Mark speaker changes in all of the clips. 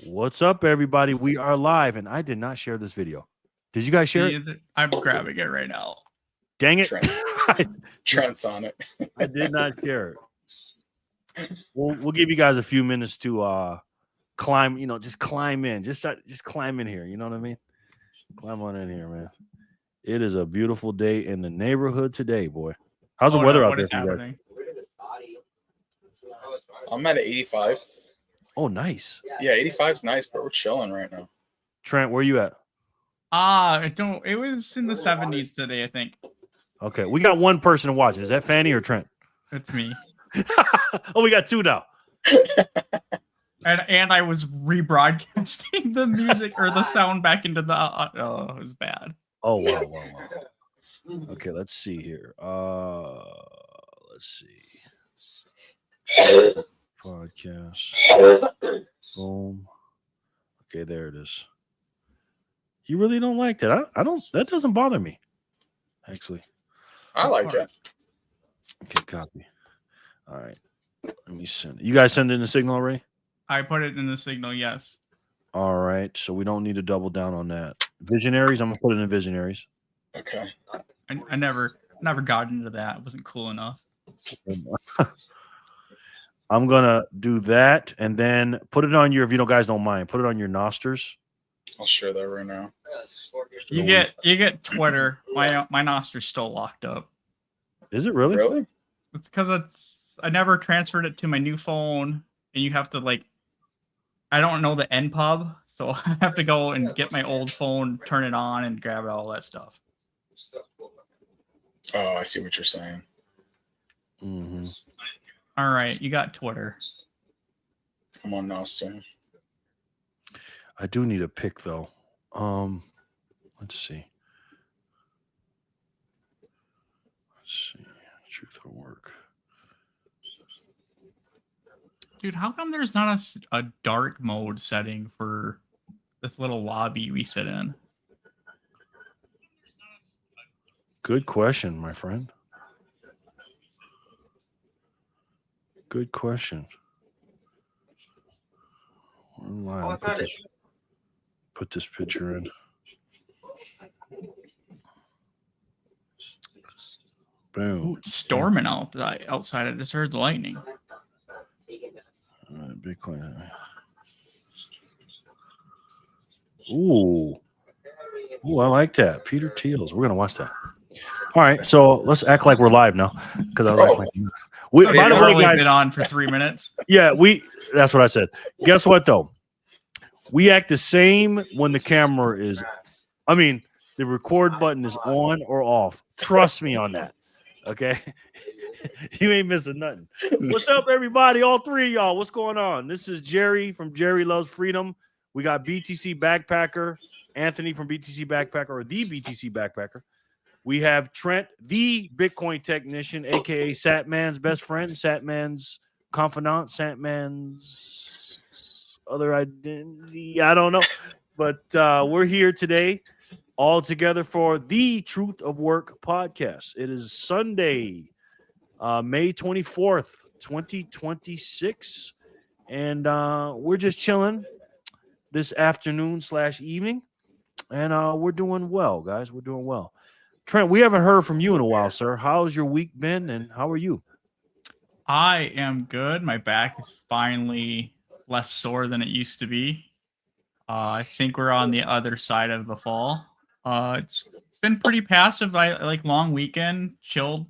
Speaker 1: What's up, everybody? We are live, and I did not share this video. Did you guys share it?
Speaker 2: I'm grabbing it right now.
Speaker 1: Dang it.
Speaker 3: Trent's on it.
Speaker 1: I did not share it. We'll give you guys a few minutes to climb, just climb in. Just climb in here. You know what I mean? Climb on in here, man. It is a beautiful day in the neighborhood today, boy. How's the weather out there for you guys?
Speaker 3: I'm at 85.
Speaker 1: Oh, nice.
Speaker 3: Yeah, 85 is nice, but we're chilling right now.
Speaker 1: Trent, where you at?
Speaker 2: It was in the 70s today, I think.
Speaker 1: Okay, we got one person watching. Is that Fanny or Trent?
Speaker 2: It's me.
Speaker 1: Oh, we got two now.
Speaker 2: and I was rebroadcasting the music or the sound back into the. Oh, it was bad.
Speaker 1: Oh wow. Okay, let's see here. Let's see. Podcast. Boom. Okay, there it is. You really don't like that? I don't. That doesn't bother me. Actually,
Speaker 3: I like it.
Speaker 1: Okay, copy. All right. Let me send it. You guys send in the signal already?
Speaker 2: I put it in the signal, yes.
Speaker 1: All right. So we don't need to double down on that. Visionaries, I'm gonna put it in Visionaries.
Speaker 3: Okay.
Speaker 2: I never got into that. It wasn't cool enough.
Speaker 1: I'm gonna do that and then put it on your, if you guys don't mind, put it on your Nosters.
Speaker 3: I'll share that right now.
Speaker 2: You get Twitter. My Noster's still locked up.
Speaker 1: Is it really?
Speaker 3: Really?
Speaker 2: It's because I never transferred it to my new phone, and you have to I don't know the NPub, so I have to go and get my old phone, turn it on, and grab all that stuff.
Speaker 3: Oh, I see what you're saying.
Speaker 1: Mm-hmm.
Speaker 2: All right, you got Twitter.
Speaker 3: I'm on Nostr.
Speaker 1: I do need a pick though. Let's see. Truth or work.
Speaker 2: Dude, how come there's not a dark mode setting for this little lobby we sit in?
Speaker 1: Good question, my friend. Good question. Put this picture in. Boom.
Speaker 2: Ooh, storming outside. I just heard the lightning.
Speaker 1: Bitcoin. Ooh, I like that. Peter Thiel's. We're gonna watch that. All right, so let's act like we're live now, because I was acting. By the way, guys,
Speaker 2: been on for 3 minutes.
Speaker 1: Yeah, that's what I said. Guess what though? We act the same when the camera is. I mean, the record button is on or off. Trust me on that. Okay. You ain't missing nothing. What's up, everybody? All three of y'all. What's going on? This is Jerry from Jerry Loves Freedom. We got BTC Backpacker, Anthony from BTC Backpacker, or the BTC Backpacker. We have Trent, the Bitcoin technician, aka Satman's best friend, Satman's confidant, Satman's other identity. I don't know. But we're here today all together for the Truth of Work podcast. It is Sunday, May 24th, 2026. And we're just chilling this afternoon/evening. And we're doing well, guys. We're doing well. Trent, we haven't heard from you in a while, sir. How's your week been, and how are you?
Speaker 2: I am good. My back is finally less sore than it used to be. I think we're on the other side of the fall. It's been pretty passive. I like long weekend, chilled.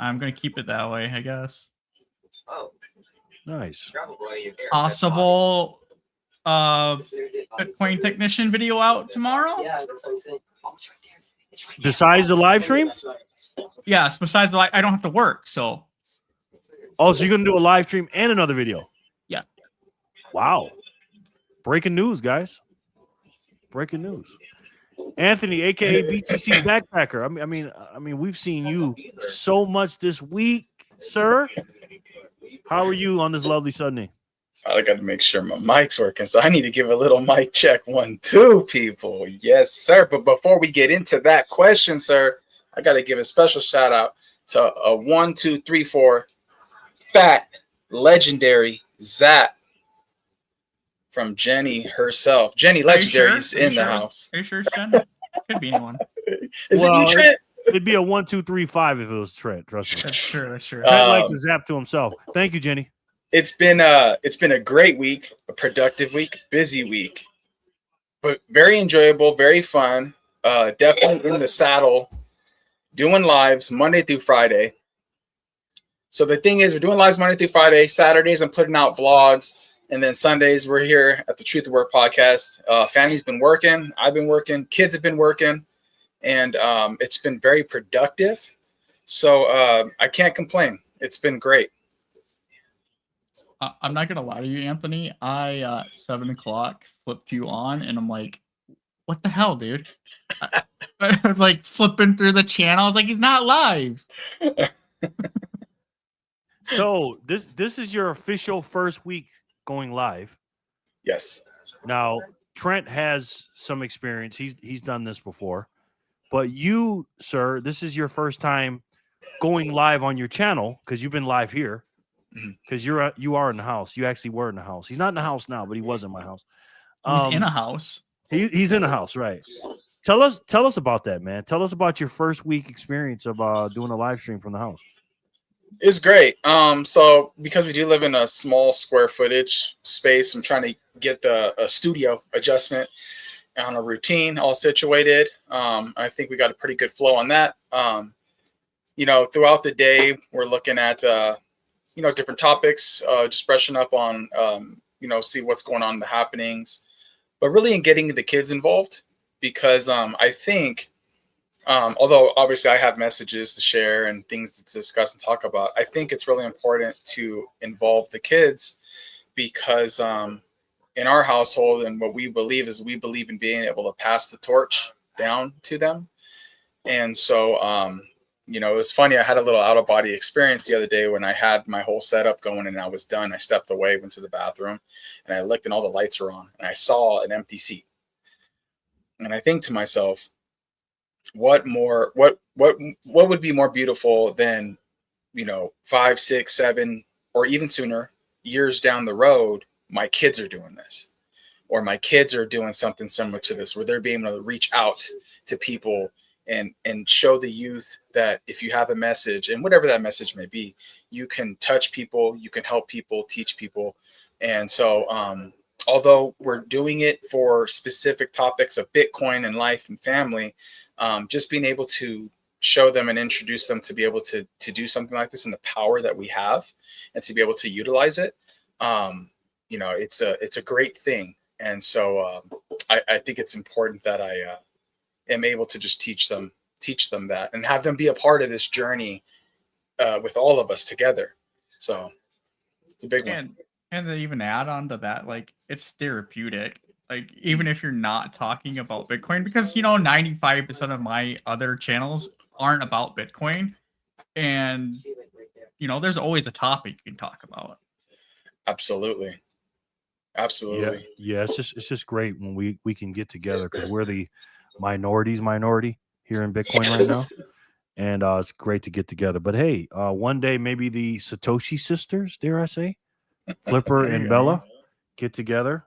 Speaker 2: I'm going to keep it that way, I guess.
Speaker 1: Oh, nice.
Speaker 2: Possible Bitcoin technician video out tomorrow?
Speaker 4: Yeah, that's what I'm saying.
Speaker 1: Besides the live stream?
Speaker 2: Yes, besides the I don't have to work, so.
Speaker 1: Oh, so you're going to do a live stream and another video?
Speaker 2: Yeah.
Speaker 1: Wow. Breaking news, guys. Breaking news. Anthony, aka BTC Backpacker. I mean, we've seen you so much this week, sir. How are you on this lovely Sunday?
Speaker 3: I got to make sure my mic's working, so I need to give a little mic check. 1, 2, people. Yes, sir. But before we get into that question, sir, I got to give a special shout out to 1, 2, 3, 4 fat legendary Zap from Jenny herself. Jenny
Speaker 2: Are you
Speaker 3: Legendary
Speaker 2: sure?
Speaker 3: is
Speaker 2: Are you
Speaker 3: in the
Speaker 2: sure?
Speaker 3: house.
Speaker 2: Are you sure it's Jen? Could be anyone.
Speaker 3: Is it you, Trent?
Speaker 1: It'd be a 1, 2, 3, 5 if it was Trent. Trust me.
Speaker 2: That's true. That's true.
Speaker 1: Trent likes to zap to himself. Thank you, Jenny.
Speaker 3: It's been a great week, a productive week, busy week, but very enjoyable, very fun. Definitely in the saddle, doing lives Monday through Friday. So the thing is, we're doing lives Monday through Friday. Saturdays, I'm putting out vlogs. And then Sundays, we're here at the Truth of Work podcast. Family's been working. I've been working. Kids have been working. And it's been very productive. So I can't complain. It's been great.
Speaker 2: I'm not gonna lie to you, Anthony. I 7 o'clock flipped you on, and I'm like, "What the hell, dude?" I'm like flipping through the channel. I was like, "He's not live."
Speaker 1: So this is your official first week going live.
Speaker 3: Yes.
Speaker 1: Now Trent has some experience. He's done this before, but you, sir, this is your first time going live on your channel because you've been live here. Because you are in the house. You actually were in the house. He's not in the house now, but he was in my house.
Speaker 2: He's in a house.
Speaker 1: He's in the house, right? Tell us about that, man. Tell us about your first week experience of doing a live stream from the house.
Speaker 3: It's great. So because we do live in a small square footage space, I'm trying to get a studio adjustment on a routine all situated. I think we got a pretty good flow on that. Throughout the day, we're looking at different topics, just brushing up on, see what's going on in the happenings, but really in getting the kids involved because I think, although obviously I have messages to share and things to discuss and talk about, I think it's really important to involve the kids because in our household and what we believe in being able to pass the torch down to them. And so, it was funny. I had a little out-of-body experience the other day when I had my whole setup going and I was done. I stepped away, went to the bathroom, and I looked and all the lights were on. And I saw an empty seat. And I think to myself, what would be more beautiful than, 5, 6, 7, or even sooner years down the road, my kids are doing this, or my kids are doing something similar to this, where they're being able to reach out to people and show the youth that if you have a message, and whatever that message may be, you can touch people, you can help people, teach people. And so, although we're doing it for specific topics of Bitcoin and life and family, just being able to show them and introduce them to be able to do something like this and the power that we have and to be able to utilize it, it's a great thing. And so I think it's important that I am able to just teach them that and have them be a part of this journey with all of us together. So it's a big one.
Speaker 2: And to even add on to that, like, it's therapeutic. Like, even if you're not talking about Bitcoin, because 95% of my other channels aren't about Bitcoin, and there's always a topic you can talk about.
Speaker 3: Absolutely.
Speaker 1: Yeah. It's just great when we can get together because we're the minority here in Bitcoin right now, and it's great to get together. But hey, one day maybe the Satoshi sisters, dare I say, Flipper and Bella, get together.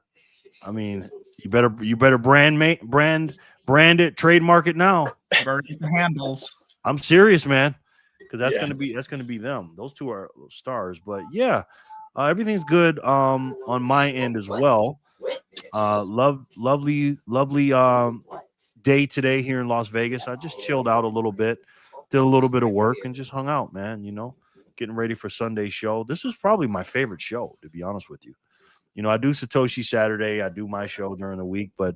Speaker 1: I mean, you better brand it, trademark it now.
Speaker 2: Burn the handles.
Speaker 1: I'm serious, man, because that's gonna be them. Those two are stars. But yeah, everything's good on my end as well. Lovely day today here in Las Vegas. I just chilled out a little bit, did a little bit of work, and just hung out, man. Getting ready for Sunday's show. This is probably my favorite show, to be honest with you. I do Satoshi Saturday. I do my show during the week, but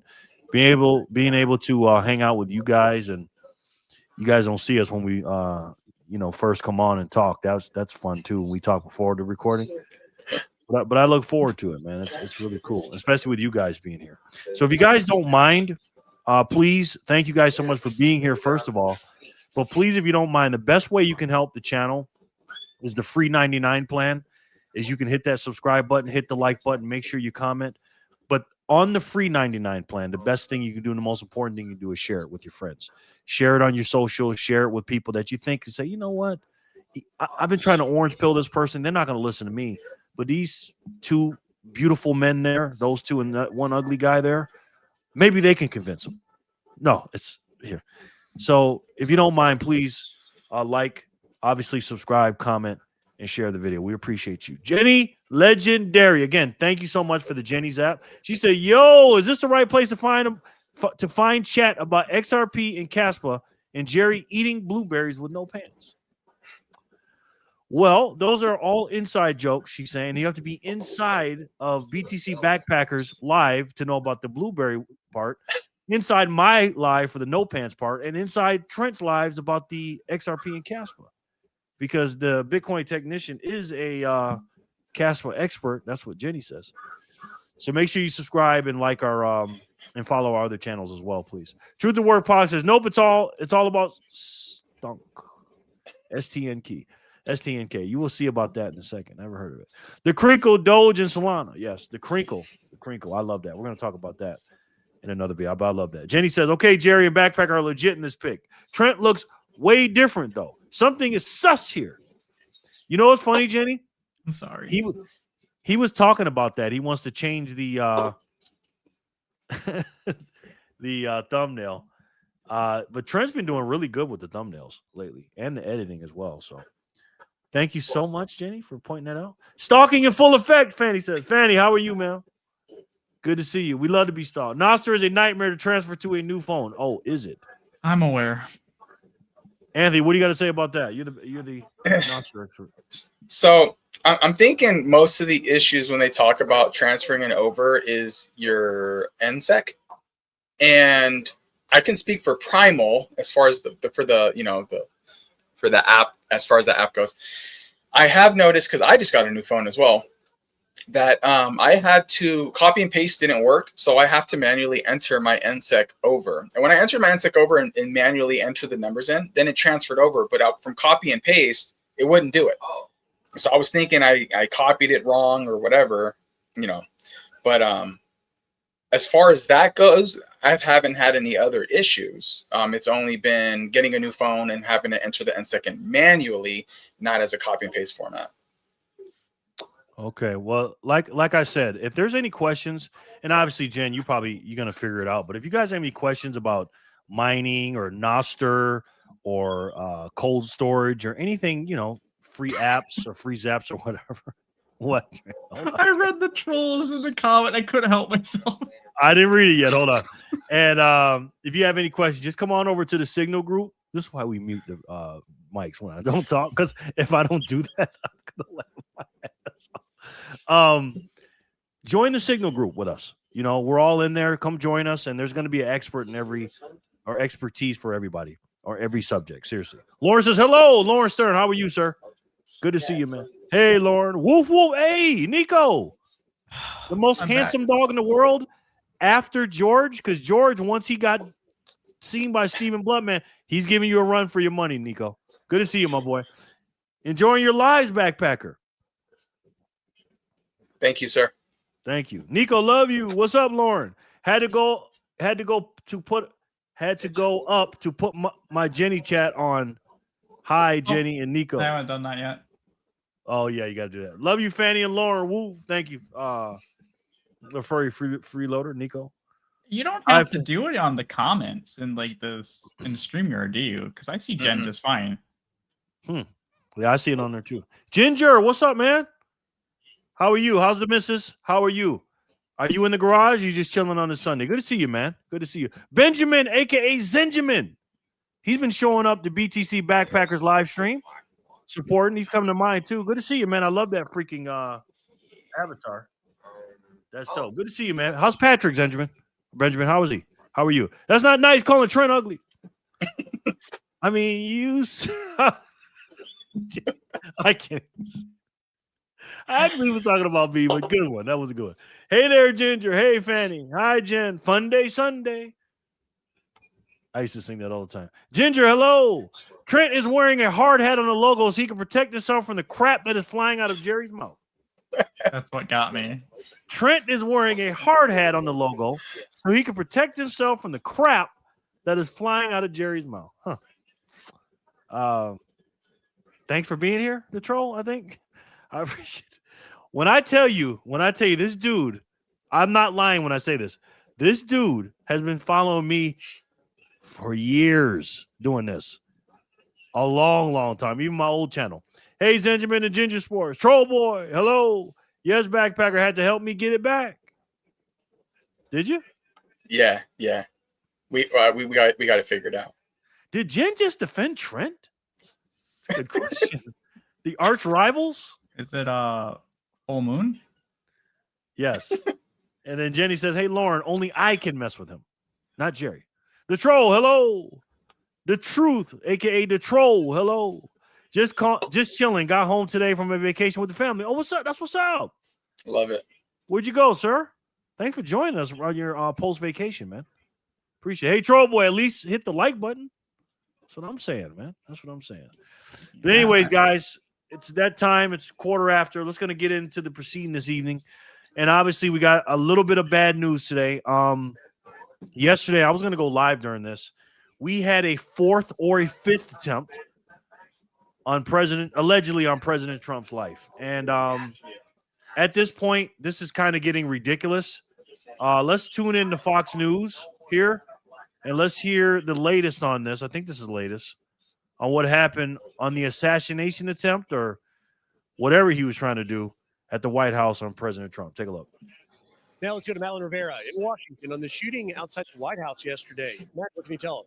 Speaker 1: being able to hang out with you guys, and you guys don't see us when we first come on and talk. That's fun too. When we talk before the recording. But I look forward to it, man. It's really cool, especially with you guys being here. So if you guys don't mind, please, thank you guys so much for being here, first of all. But please, if you don't mind, the best way you can help the channel is the free 99 plan. Is you can hit that subscribe button, hit the like button, make sure you comment. But on the free 99 plan, the best thing you can do and the most important thing you can do is share it with your friends. Share it on your socials. Share it with people that you think can say, you know what? I've been trying to orange pill this person. They're not going to listen to me. But these two beautiful men there, those two and that one ugly guy there. Maybe they can convince them. No, it's here. So if you don't mind, please obviously subscribe, comment, and share the video. We appreciate you. Jenny Legendary. Again, thank you so much for the Jenny's app. She said, yo, is this the right place to find chat about XRP and Caspa and Jerry eating blueberries with no pants? Well, those are all inside jokes, she's saying. You have to be inside of BTC Backpackers live to know about the blueberry part, inside my live for the no pants part, and inside Trent's lives about the XRP and Caspa. Because the Bitcoin technician is a Caspa expert. That's what Jenny says. So make sure you subscribe and like our and follow our other channels as well, please. Truth to Word Pod says, nope, it's all about stunk. STNK. STNK. You will see about that in a second. Never heard of it. The Crinkle, Doge, and Solana. Yes, the Crinkle. The Crinkle. I love that. We're going to talk about that in another video. I love that. Jenny says, okay, Jerry and Backpacker are legit in this pick. Trent looks way different, though. Something is sus here. You know what's funny, Jenny?
Speaker 2: I'm sorry.
Speaker 1: He was talking about that. He wants to change the the thumbnail. But Trent's been doing really good with the thumbnails lately and the editing as well. So thank you so much, Jenny, for pointing that out. Stalking in full effect, Fanny says. Fanny, how are you, man? Good to see you. We love to be stalked. Nostr is a nightmare to transfer to a new phone. Oh, is it?
Speaker 2: I'm aware.
Speaker 1: Anthony, what do you got to say about that? You're the Nostr expert.
Speaker 3: So I'm thinking most of the issues when they talk about transferring it over is your NSEC. And I can speak for Primal as far as for the app, as far as the app goes. I have noticed, because I just got a new phone as well, that I had to copy and paste didn't work. So I have to manually enter my NSEC over. And when I entered my NSEC over and manually enter the numbers in, then it transferred over. But from copy and paste, it wouldn't do it. So I was thinking I copied it wrong or whatever, But as far as that goes, I haven't had any other issues. It's only been getting a new phone and having to enter the NSEC manually, not as a copy and paste format.
Speaker 1: Okay, well, like I said, if there's any questions, and obviously, Jen, you're gonna figure it out. But if you guys have any questions about mining or Nostr or cold storage or anything, free apps or free zaps or whatever, what?
Speaker 2: I read the trolls in the comment. I couldn't help myself.
Speaker 1: I didn't read it yet. Hold on. And if you have any questions, just come on over to the Signal group. This is why we mute the mics when I don't talk, because if I don't do that, I'm gonna let my ass off. Join the Signal group with us. We're all in there. Come join us, and there's going to be an expert in expertise for everybody or every subject. Seriously. Lauren says, hello, Lauren Stern. How are you, sir? Good to see you, man. Hey, Lauren. Woof, woof. Hey, Nico. The most handsome dog in the world after George, because George, once he got seen by Stephen Bloodman, he's giving you a run for your money, Nico. Good to see you, my boy. Enjoying your lives, Backpacker.
Speaker 3: Thank you, sir.
Speaker 1: Thank you. Nico, love you. What's up, Lauren? Had to go up to put my Jenny chat on. Hi, Jenny and Nico.
Speaker 2: I haven't done that yet.
Speaker 1: Oh, yeah, you got to do that. Love you, Fanny and Lauren. Woo. Thank you. The furry freeloader, Nico.
Speaker 2: You don't have to do it on the comments in the StreamYard, do you? Because I see Jen just fine.
Speaker 1: Yeah, I see it on there too. Ginger, what's up, man? How are you? How's the missus? How are you? Are you in the garage? Or are you just chilling on the Sunday? Good to see you, man. Good to see you. Benjamin, a.k.a. Zenjamin. He's been showing up to BTC Backpackers live stream, supporting. He's coming to mine, too. Good to see you, man. I love that freaking avatar. That's dope. Good to see you, man. How's Patrick, Zenjamin? Benjamin, how is he? How are you? That's not nice calling Trent ugly. I mean, I can't. I actually was talking about me, but good one. That was a good one. Hey there, Ginger. Hey, Fanny. Hi, Jen. Fun day Sunday. I used to sing that all the time. Ginger, hello. Trent is wearing a hard hat on the logo so he can protect himself from the crap that is flying out of Jerry's mouth.
Speaker 2: That's what got me.
Speaker 1: Trent is wearing a hard hat on the logo so he can protect himself from the crap that is flying out of Jerry's mouth. Thanks for being here, the troll, I think. I appreciate it. When I tell you this dude, I'm not lying when I say this. This dude has been following me for years doing this. A long, long time. Even my old channel. Hey, Zenjamin and Ginger Sports. Troll Boy. Hello. Yes, Backpacker had to help me get it back. Did you?
Speaker 3: Yeah. We got it figured out.
Speaker 1: Did Jen just defend Trent? That's a good question. The arch rivals?
Speaker 2: Is it Full Moon?
Speaker 1: Yes. And then Jenny says, hey, Lauren, only I can mess with him, not Jerry. The Troll, hello. The Truth, a.k.a. The Troll, hello. Just chilling. Got home today from a vacation with the family. Oh, what's up? That's what's up.
Speaker 3: Love it.
Speaker 1: Where'd you go, sir? Thanks for joining us on your post-vacation, man. Appreciate it. Hey, Troll Boy, at least hit the like button. That's what I'm saying, man. That's what I'm saying. But anyways, guys, it's that time. It's quarter after. Let's going to get into the proceeding this evening. And obviously, we got a little bit of bad news today. Yesterday, I was going to go live during this. We had a fourth or a fifth attempt on allegedly on President Trump's life. And at this point, this is kind of getting ridiculous. Let's tune in to Fox News here, and let's hear the latest on this. I think this is the latest on what happened on the assassination attempt or whatever he was trying to do at the White House on President Trump. Take a look.
Speaker 4: Now let's go to Madeline Rivera in Washington on the shooting outside the White House yesterday. Matt, what can you tell us?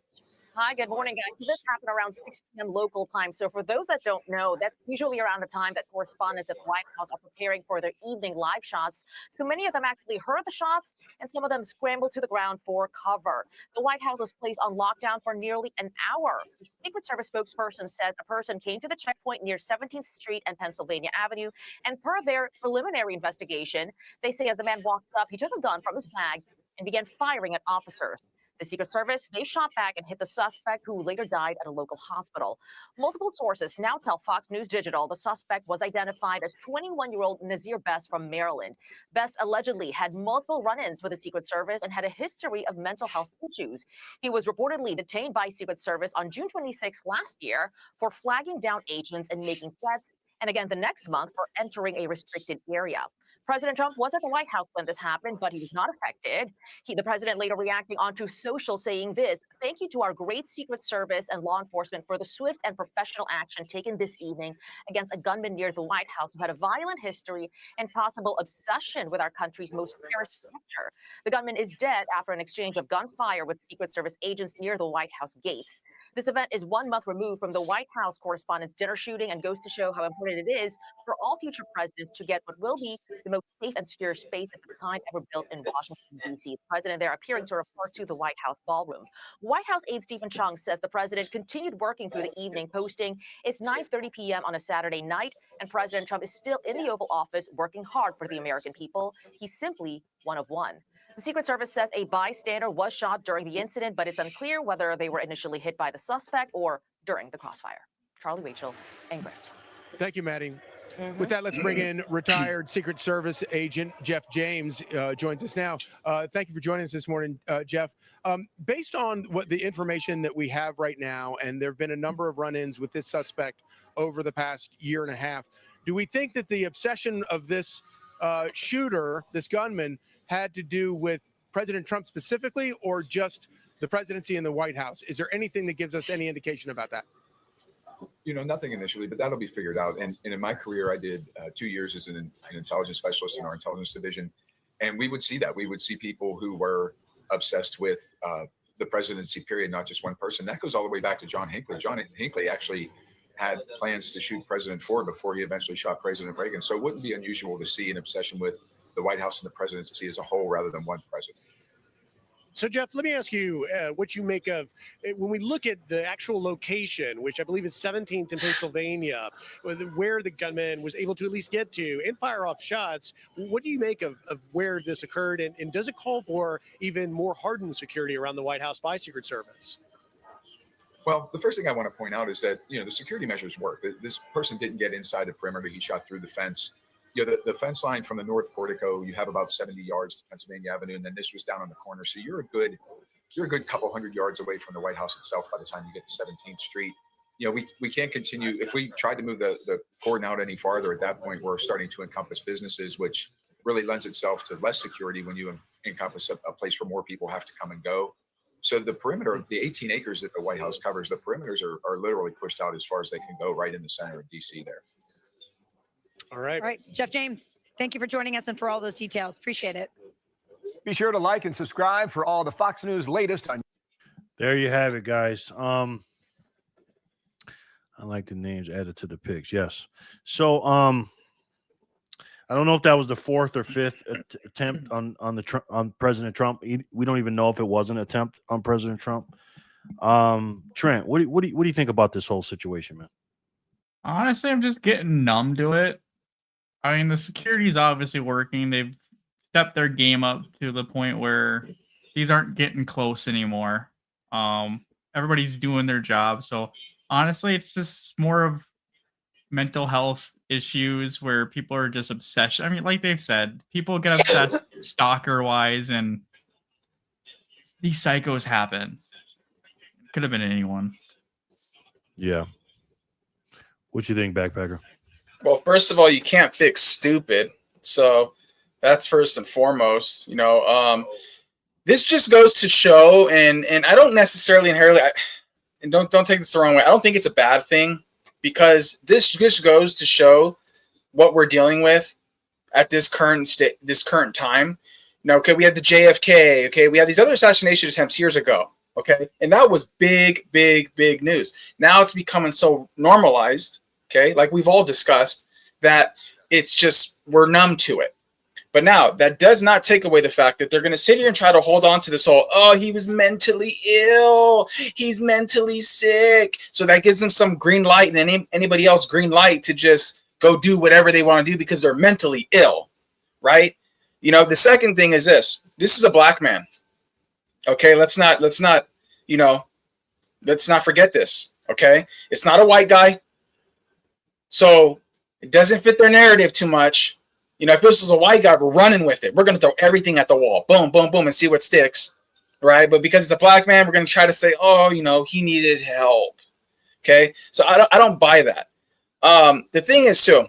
Speaker 5: Hi, good morning, guys. This happened around 6 p.m. local time. So for those that don't know, that's usually around the time that correspondents at the White House are preparing for their evening live shots. So many of them actually heard the shots, and some of them scrambled to the ground for cover. The White House was placed on lockdown for nearly an hour. The Secret Service spokesperson says a person came to the checkpoint near 17th Street and Pennsylvania Avenue, and per their preliminary investigation, they say as the man walked up, he took a gun from his bag and began firing at officers. The Secret Service, they shot back and hit the suspect, who later died at a local hospital. Multiple sources now tell Fox News Digital the suspect was identified as 21-year-old Nazir Best from Maryland. Best allegedly had multiple run-ins with the Secret Service and had a history of mental health issues. He was reportedly detained by Secret Service on June 26 last year for flagging down agents and making threats, and again the next month for entering a restricted area. President Trump was at the White House when this happened, but he was not affected. The president later reacting onto social, saying this: "Thank you to our great Secret Service and law enforcement for the swift and professional action taken this evening against a gunman near the White House who had a violent history and possible obsession with our country's most cherished sector. The gunman is dead after an exchange of gunfire with Secret Service agents near the White House gates." This event is 1 month removed from the White House correspondents' dinner shooting and goes to show how important it is for all future presidents to get what will be the most safe and secure space of its kind ever built in Washington, D.C. The president there appearing to report to the White House ballroom. White House aide Stephen Chung says the president continued working through the evening, posting, "It's 9:30 p.m. on a Saturday night, and President Trump is still in the Oval Office working hard for the American people. He's simply one of one." The Secret Service says a bystander was shot during the incident, but it's unclear whether they were initially hit by the suspect or during the crossfire. Charlie, Rachel, and Grant.
Speaker 4: Thank you, Maddie. With that, let's bring in retired Secret Service agent Jeff James, joins us now. Thank you for joining us this morning, Jeff. Based on what the information that we have right now, and there have been a number of run-ins with this suspect over the past year and a half, do we think that the obsession of this shooter, this gunman, had to do with President Trump specifically, or just the presidency and the White House? Is there anything that gives us any indication about that?
Speaker 6: You know, nothing initially, but that'll be figured out. And in my career, I did 2 years as an intelligence specialist in our intelligence division. And we would see that. We would see people who were obsessed with the presidency, period, not just one person. That goes all the way back to John Hinckley. John Hinckley actually had plans to shoot President Ford before he eventually shot President Reagan. So it wouldn't be unusual to see an obsession with the White House and the presidency as a whole rather than one president.
Speaker 4: So, Jeff, let me ask you what you make of when we look at the actual location, which I believe is 17th in Pennsylvania, where the gunman was able to at least get to and fire off shots. What do you make of where this occurred? And does it call for even more hardened security around the White House by Secret Service?
Speaker 6: Well, the first thing I want to point out is that, the security measures work. This person didn't get inside the perimeter. He shot through the fence. The fence line from the north portico, you have about 70 yards to Pennsylvania Avenue, and then this was down on the corner. So you're a good couple hundred yards away from the White House itself by the time you get to 17th Street. we can't continue. If we tried to move the cordon out any farther, at that point, we're starting to encompass businesses, which really lends itself to less security when you encompass a place where more people have to come and go. So the perimeter, the 18 acres that the White House covers, the perimeters are literally pushed out as far as they can go, right in the center of DC there.
Speaker 4: All right.
Speaker 7: All right, Jeff James, thank you for joining us and for all those details. Appreciate it.
Speaker 8: Be sure to like and subscribe for all the Fox News latest on.
Speaker 1: There you have it, guys. I like the names added to the pics. Yes. So, I don't know if that was the fourth or fifth attempt on President Trump. We don't even know if it was an attempt on President Trump. Trent, what do you think about this whole situation, man?
Speaker 2: Honestly, I'm just getting numb to it. I mean, the security's obviously working. They've stepped their game up to the point where these aren't getting close anymore. Everybody's doing their job. So honestly, it's just more of mental health issues where people are just obsessed. I mean, like they've said, people get obsessed stalker wise, and these psychos happen. Could have been anyone.
Speaker 1: Yeah. What you think, Backpacker?
Speaker 3: Well, first of all, you can't fix stupid. So that's first and foremost. This just goes to show, and I don't necessarily inherently, and don't take this the wrong way. I don't think it's a bad thing, because this just goes to show what we're dealing with at this current time. Okay, we had the JFK. Okay, we had these other assassination attempts years ago. Okay, and that was big news. Now it's becoming so normalized. Okay, like we've all discussed, that it's just we're numb to it. But now that does not take away the fact that they're going to sit here and try to hold on to this whole, oh, he was mentally ill, he's mentally sick. So that gives them some green light, and anybody else green light to just go do whatever they want to do because they're mentally ill, right? The second thing is this is a black man. Okay, let's not forget this. Okay, it's not a white guy. So it doesn't fit their narrative too much. If this was a white guy, we're running with it. We're going to throw everything at the wall. Boom, boom, boom, and see what sticks. Right? But because it's a black man, we're going to try to say, oh, he needed help. Okay? So I don't buy that. The thing is, too,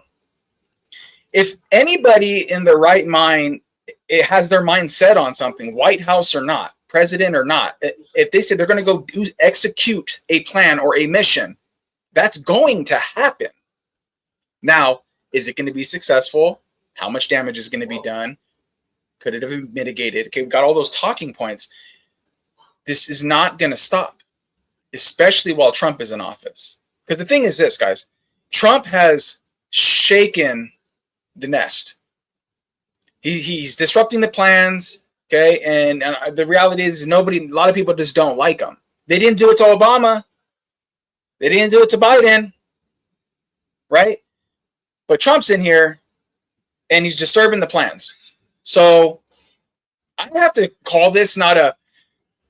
Speaker 3: if anybody in their right mind, it has their mind set on something, White House or not, president or not, if they say they're going to go execute a plan or a mission, that's going to happen. Now, is it going to be successful? How much damage is going to be done? Could it have been mitigated? Okay, we've got all those talking points. This is not going to stop, especially while Trump is in office. Because the thing is this, guys. Trump has shaken the nest. He's disrupting the plans, okay? And the reality is a lot of people just don't like him. They didn't do it to Obama. They didn't do it to Biden, right? But Trump's in here, and he's disturbing the plans. So I have to call this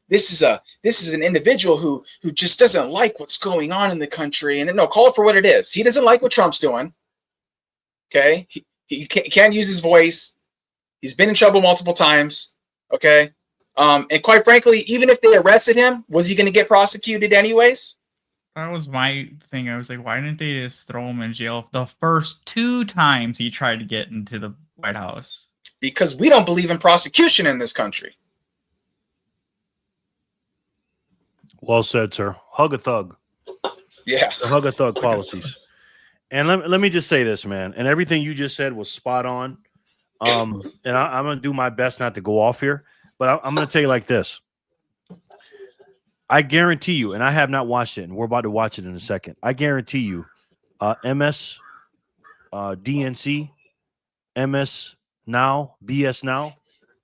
Speaker 3: this is an individual who just doesn't like what's going on in the country. And no, call it for what it is. He doesn't like what Trump's doing. Okay. He can't use his voice. He's been in trouble multiple times. Okay. And quite frankly, even if they arrested him, was he going to get prosecuted anyways?
Speaker 2: That was my thing. I was like, why didn't they just throw him in jail the first 2 times he tried to get into the White House?
Speaker 3: Because we don't believe in prosecution in this country.
Speaker 1: Well said, sir. Hug a thug.
Speaker 3: Yeah.
Speaker 1: The hug a thug policies. And let me just say this, man. And everything you just said was spot on. And I'm going to do my best not to go off here. But I'm going to tell you like this. I guarantee you, and I have not watched it, and we're about to watch it in a second. I guarantee you, MS, DNC, MS Now, BS Now,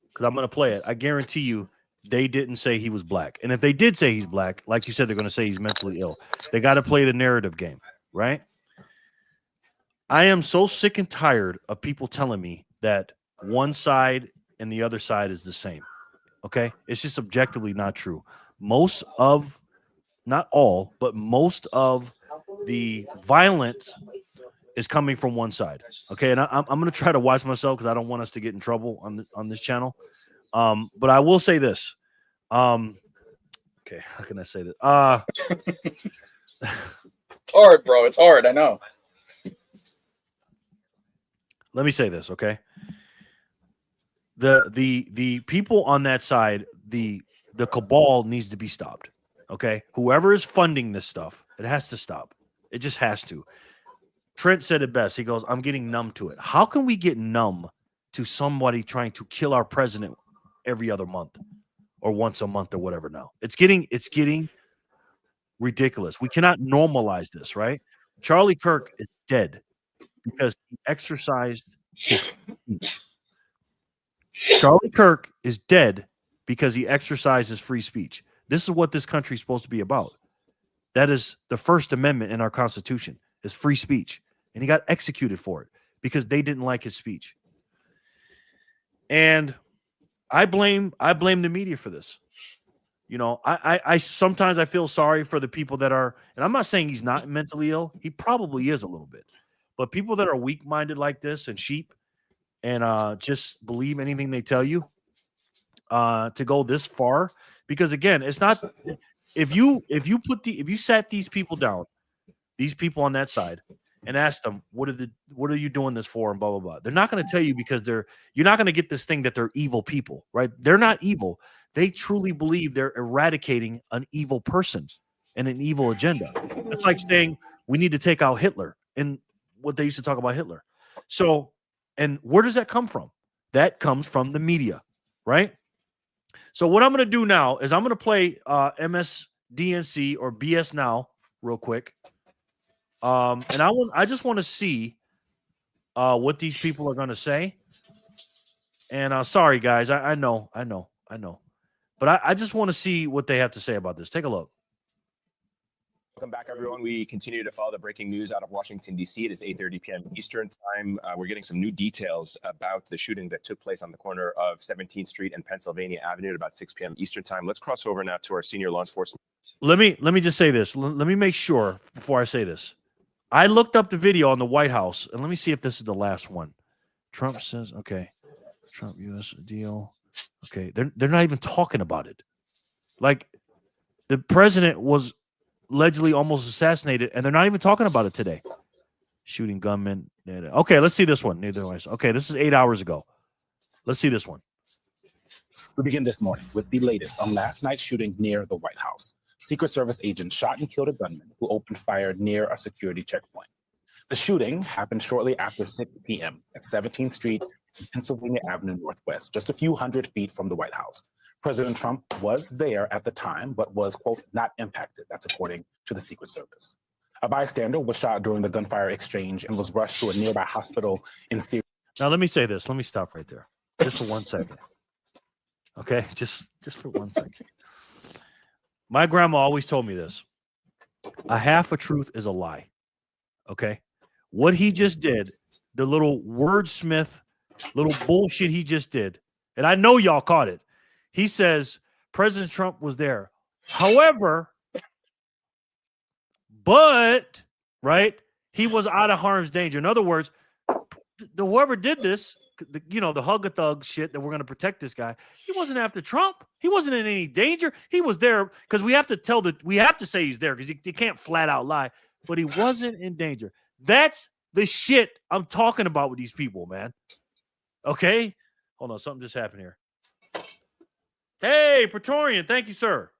Speaker 1: because I'm going to play it. I guarantee you they didn't say he was black. And if they did say he's black, like you said, they're going to say he's mentally ill. They got to play the narrative game, right? I am so sick and tired of people telling me that one side and the other side is the same. Okay? It's just objectively not true. Most of, not all, but most of the violence is coming from one side. Okay, and I'm going to try to watch myself because I don't want us to get in trouble on this channel. But I will say this. Okay, how can I say this?
Speaker 3: It's hard, bro. It's hard. I know.
Speaker 1: Let me say this, okay? The people on that side, the cabal needs to be stopped. Okay, whoever is funding this stuff, it has to stop. It just has to. Trent said it best. He goes, "I'm getting numb to it." How can we get numb to somebody trying to kill our president every other month or once a month or whatever? Now it's getting ridiculous. We cannot normalize this, right? Charlie Kirk is dead because he exercised his speech. Charlie Kirk is dead because he exercised his free speech. This is what this country is supposed to be about. That is the First Amendment in our Constitution, is free speech. And he got executed for it because they didn't like his speech. And I blame the media for this. You know, I sometimes I feel sorry for the people that are, and I'm not saying he's not mentally ill. He probably is a little bit. But people that are weak-minded like this and sheep and just believe anything they tell you, to go this far, because again, it's not, if you sat these people down, these people on that side, and asked them what are you doing this for, and blah blah blah, they're not going to tell you because you're not going to get this thing that they're evil people, right? They're not evil. They truly believe they're eradicating an evil person and an evil agenda. It's like saying we need to take out Hitler, and what they used to talk about Hitler. So, and where does that come from? That comes from the media, right? So what I'm going to do now is I'm going to play MSDNC or BS Now real quick. And I just want to see what these people are going to say. And sorry, guys, I know. But I just want to see what they have to say about this. Take a look.
Speaker 9: Welcome back, everyone. We continue to follow the breaking news out of Washington, D.C. It is 8:30 p.m. Eastern time. We're getting some new details about the shooting that took place on the corner of 17th Street and Pennsylvania Avenue at about 6 p.m. Eastern time. Let's cross over now to our senior law enforcement.
Speaker 1: Let me just say this. Let me make sure before I say this. I looked up the video on the White House, and let me see if this is the last one. Trump says, okay, Trump U.S. deal. Okay, they're not even talking about it. Like, the president was allegedly almost assassinated, and they're not even talking about it today. Shooting gunmen. Okay, let's see this one. Okay, this is 8 hours ago. Let's see this one.
Speaker 10: We begin this morning with the latest on last night's shooting near the White House. Secret Service agents shot and killed a gunman who opened fire near a security checkpoint. The shooting happened shortly after 6 p.m. at 17th Street and Pennsylvania Avenue Northwest, just a few hundred feet from the White House. President Trump was there at the time, but was, quote, not impacted. That's according to the Secret Service. A bystander was shot during the gunfire exchange and was rushed to a nearby hospital in Syria.
Speaker 1: Now, let me say this. Let me stop right there. Just for 1 second. Okay? Just for 1 second. My grandma always told me this. A half a truth is a lie. Okay? What he just did, the little wordsmith, little bullshit he just did, and I know y'all caught it. He says President Trump was there. However, but, right, he was out of harm's danger. In other words, whoever did this, the hug-a-thug shit that we're going to protect this guy, he wasn't after Trump. He wasn't in any danger. He was there because we have to say he's there because you can't flat out lie, but he wasn't in danger. That's the shit I'm talking about with these people, man. Okay? Hold on, something just happened here. Hey, Praetorian, thank you, sir.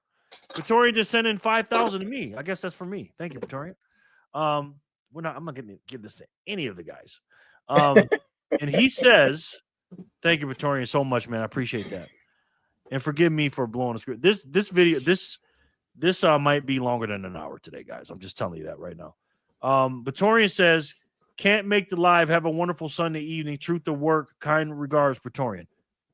Speaker 1: Praetorian just sent in 5,000 to me. I guess that's for me. Thank you, Praetorian. I'm not going to give this to any of the guys. And he says, thank you, Praetorian, so much, man. I appreciate that. And forgive me for blowing the script. This video, this might be longer than an hour today, guys. I'm just telling you that right now. Praetorian says, can't make the live. Have a wonderful Sunday evening. Truth to work. Kind regards, Praetorian.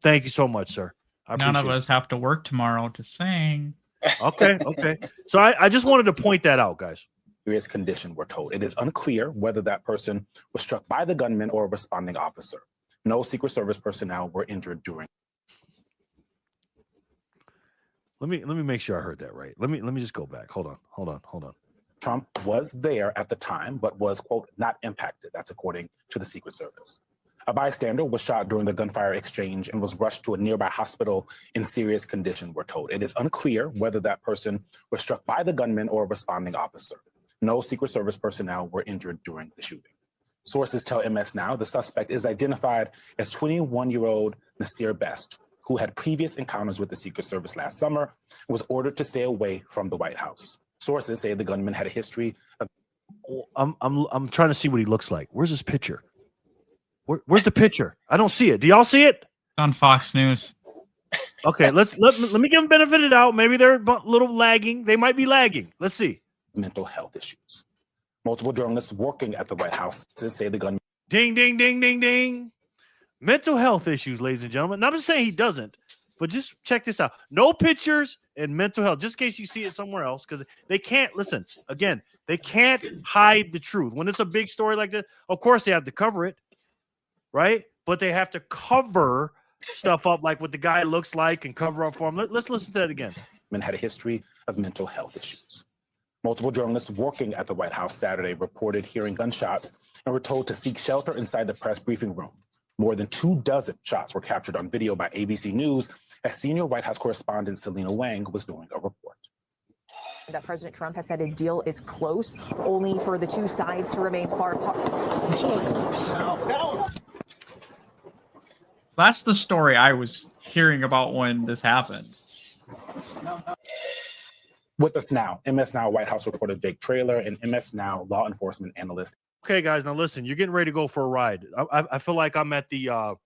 Speaker 1: Thank you so much, sir.
Speaker 2: None of us have to work tomorrow to sing.
Speaker 1: Okay. So I just wanted to point that out, guys.
Speaker 10: Serious condition, we're told. It is unclear whether that person was struck by the gunman or a responding officer. No Secret Service personnel were injured during.
Speaker 1: Let me make sure I heard that right. Let me just go back. Hold on.
Speaker 10: Trump was there at the time, but was, quote, not impacted. That's according to the Secret Service. A bystander was shot during the gunfire exchange and was rushed to a nearby hospital in serious condition, we're told. It is unclear whether that person was struck by the gunman or a responding officer. No Secret Service personnel were injured during the shooting. Sources tell MS Now the suspect is identified as 21-year-old Nasir Best, who had previous encounters with the Secret Service last summer and was ordered to stay away from the White House. Sources say the gunman had a history of...
Speaker 1: I'm trying to see what he looks like. Where's his picture? Where's the picture? I don't see it. Do y'all see it?
Speaker 2: It's on Fox News.
Speaker 1: Okay, let me give them benefit of the doubt. Maybe they're a little lagging. They might be lagging. Let's see.
Speaker 10: Mental health issues. Multiple journalists working at the White House say the gunman...
Speaker 1: Ding, ding, ding, ding, ding. Mental health issues, ladies and gentlemen. Not just saying he doesn't, but just check this out. No pictures and mental health, just in case you see it somewhere else, because they can't, listen, again, they can't hide the truth. When it's a big story like this, of course they have to cover it, right? But they have to cover stuff up like what the guy looks like and cover up for him. Let's listen to that again.
Speaker 10: Had a history of mental health issues. Multiple journalists working at the White House Saturday reported hearing gunshots and were told to seek shelter inside the press briefing room. More than 24 shots were captured on video by ABC News as senior White House correspondent Selena Wang was doing a report.
Speaker 11: That President Trump has said a deal is close, only for the two sides to remain far apart.
Speaker 2: That's the story I was hearing about when this happened.
Speaker 10: With us now, MS Now White House reporter Jake Traylor and MS Now law enforcement analyst.
Speaker 1: Okay, guys, now listen, you're getting ready to go for a ride. I feel like I'm at the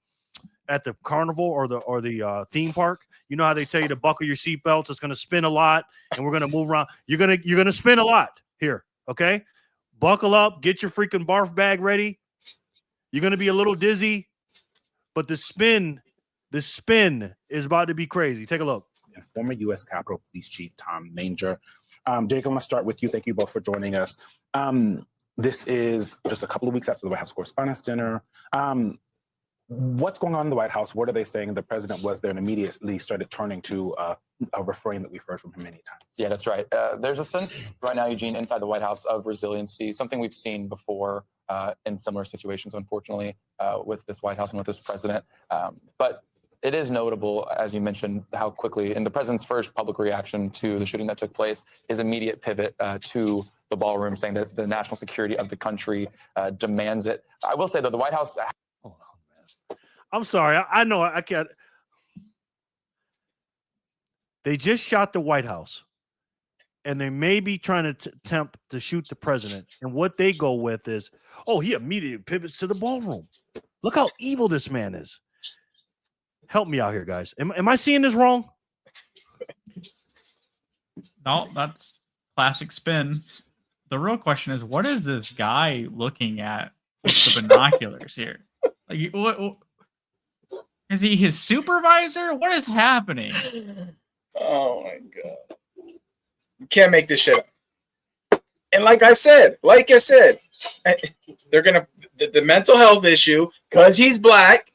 Speaker 1: carnival or the theme park. You know how they tell you to buckle your seatbelts. It's going to spin a lot, and we're going to move around. You're gonna spin a lot here. Okay, buckle up, get your freaking barf bag ready. You're going to be a little dizzy, but the spin is about to be crazy. Take a look.
Speaker 10: And former U.S. Capitol Police Chief Tom Manger. Jake, I'm going to start with you. Thank you both for joining us. This is just a couple of weeks after the White House Correspondents' Dinner. What's going on in the White House? What are they saying? The president was there and immediately started turning to a refrain that we've heard from him many times.
Speaker 12: Yeah, that's right. There's a sense right now, Eugene, inside the White House of resiliency, something we've seen before in similar situations, unfortunately, with this White House and with this president. But it is notable, as you mentioned, how quickly, in the president's first public reaction to the shooting that took place, his immediate pivot to the ballroom, saying that the national security of the country demands it. I will say, though, the White House...
Speaker 1: Hold on, man. I'm sorry. I know I can't. They just shot the White House, and they may be trying to attempt to shoot the president. And what they go with is, oh, he immediately pivots to the ballroom. Look how evil this man is. Help me out here, guys. Am I seeing this wrong?
Speaker 2: No, that's classic spin. The real question is, what is this guy looking at with the binoculars here? Like, what is he his supervisor? What is happening?
Speaker 3: Oh my god! You can't make this shit up. And like I said, they're gonna the mental health issue because he's black.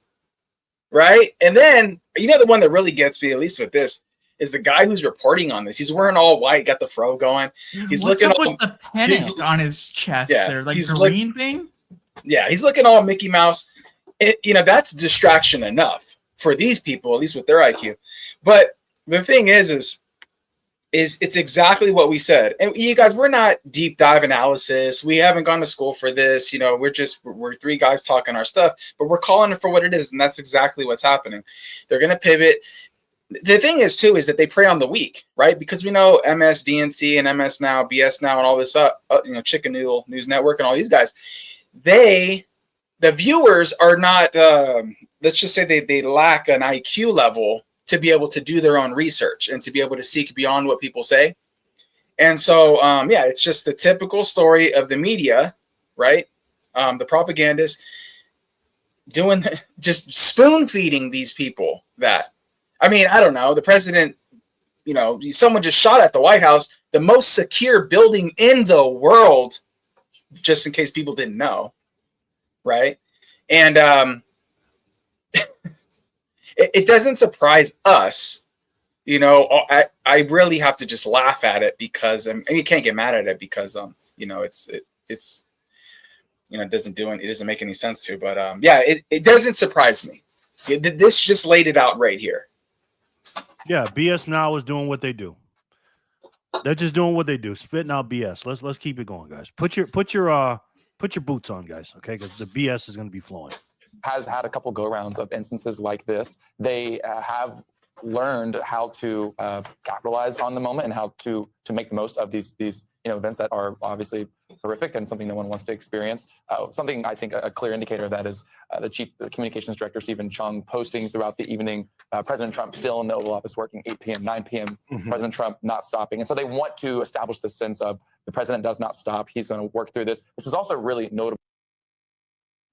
Speaker 3: Right. And then, you know, the one that really gets me, at least with this, is the guy who's reporting on this. He's wearing all white, got the fro going. He's
Speaker 2: What's
Speaker 3: looking
Speaker 2: up
Speaker 3: all,
Speaker 2: with the pennant on his chest there, like
Speaker 3: he's
Speaker 2: green thing.
Speaker 3: Yeah, he's looking all Mickey Mouse. You know, that's distraction enough for these people, at least with their IQ. But the thing is it's exactly what we said. And you guys, we're not deep dive analysis. We haven't gone to school for this. You know, we're three guys talking our stuff, but we're calling it for what it is. And that's exactly what's happening. They're going to pivot. The thing is, too, is that they prey on the weak, right? Because we know MS, DNC, and MS Now, BS Now, and all this, Chicken Noodle News Network and all these guys, the viewers are not, let's just say they lack an IQ level to be able to do their own research and to be able to seek beyond what people say. And so, it's just the typical story of the media, right? The propagandists just spoon feeding these people that, I mean, I don't know, the president, you know, someone just shot at the White House, the most secure building in the world, just in case people didn't know. Right. And, it doesn't surprise us, you know. I really have to just laugh at it because you can't get mad at it because you know it's you know it doesn't make any sense to. But it doesn't surprise me. This just laid it out right here.
Speaker 1: Yeah, BS Now is doing what they do. They're just doing what they do, spitting out BS. Let's keep it going, guys. Put your boots on, guys. Okay, because the BS is going to be flowing.
Speaker 12: Has had a couple go-rounds of instances like this. They have learned how to capitalize on the moment and how to make the most of these events that are obviously horrific and something no one wants to experience. Something I think a clear indicator of that is the Chief Communications Director, Stephen Chung, posting throughout the evening, President Trump still in the Oval Office working 8 p.m., 9 p.m., President Trump not stopping. And so they want to establish the sense of the president does not stop. He's going to work through this. This is also really notable.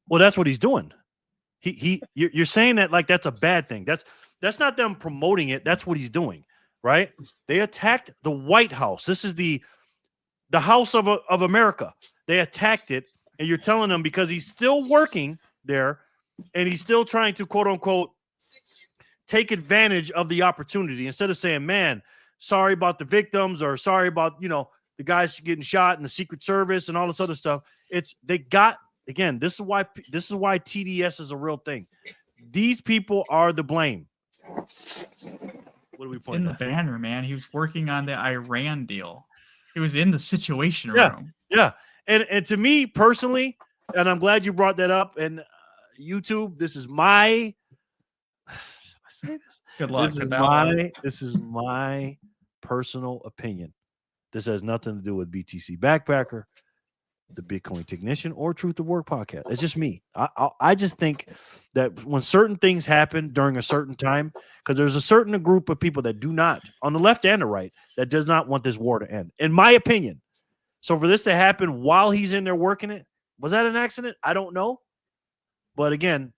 Speaker 1: Well, that's what he's doing. You're saying that like that's a bad thing. That's not them promoting it. That's what he's doing, right? They attacked the White House. This is the House of America. They attacked it, and you're telling them because he's still working there, and he's still trying to quote unquote take advantage of the opportunity instead of saying, "Man, sorry about the victims," or "Sorry about the guys getting shot in the Secret Service and all this other stuff." Again, this is why TDS is a real thing. These people are the blame. What are we pointing
Speaker 2: in the banner, man? He was working on the Iran deal. He was in the Situation Room.
Speaker 1: Yeah. And to me personally, and I'm glad you brought that up. And YouTube, this is my.
Speaker 2: Good luck with that one.
Speaker 1: This is my personal opinion. This has nothing to do with BTC Backpacker, the Bitcoin Technician, or Truth to Work podcast. It's just me. I just think that when certain things happen during a certain time, because there's a certain group of people that do not, on the left and the right, that does not want this war to end, in my opinion. So for this to happen while he's in there working it, was that an accident? I don't know. But again,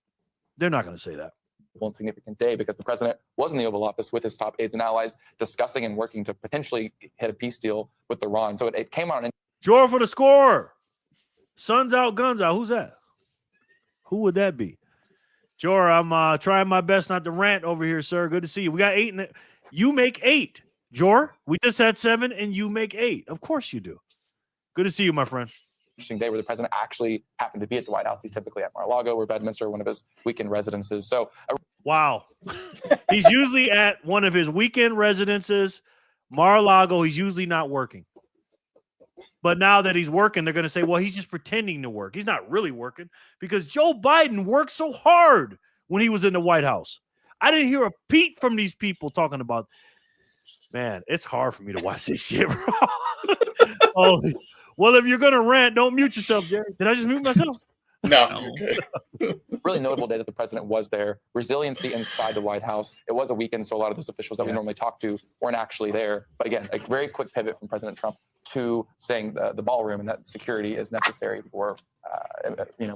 Speaker 1: they're not going to say that.
Speaker 12: One significant day because the president was in the Oval Office with his top aides and allies discussing and working to potentially hit a peace deal with Iran. So it came out.
Speaker 1: Jor for the score. Suns out, guns out. Who's that? Who would that be? Jor, I'm trying my best not to rant over here, sir. Good to see you. We got 8. You make 8. Jor, we just had 7, and you make 8. Of course you do. Good to see you, my friend.
Speaker 12: Interesting day where the president actually happened to be at the White House. He's typically at Mar-a-Lago or Bedminster, one of his weekend residences. So,
Speaker 1: wow. He's usually at one of his weekend residences. Mar-a-Lago, he's usually not working. But now that he's working, they're going to say, well, he's just pretending to work. He's not really working because Joe Biden worked so hard when he was in the White House. I didn't hear a peep from these people talking about, man, it's hard for me to watch this shit, bro. Oh, well, if you're going to rant, don't mute yourself, Jerry. Did I just mute myself?
Speaker 3: No.
Speaker 12: Really notable day that the president was there. Resiliency inside the White House. It was a weekend, so a lot of those officials that we normally talk to weren't actually there. But again, a very quick pivot from President Trump to saying the ballroom and that security is necessary for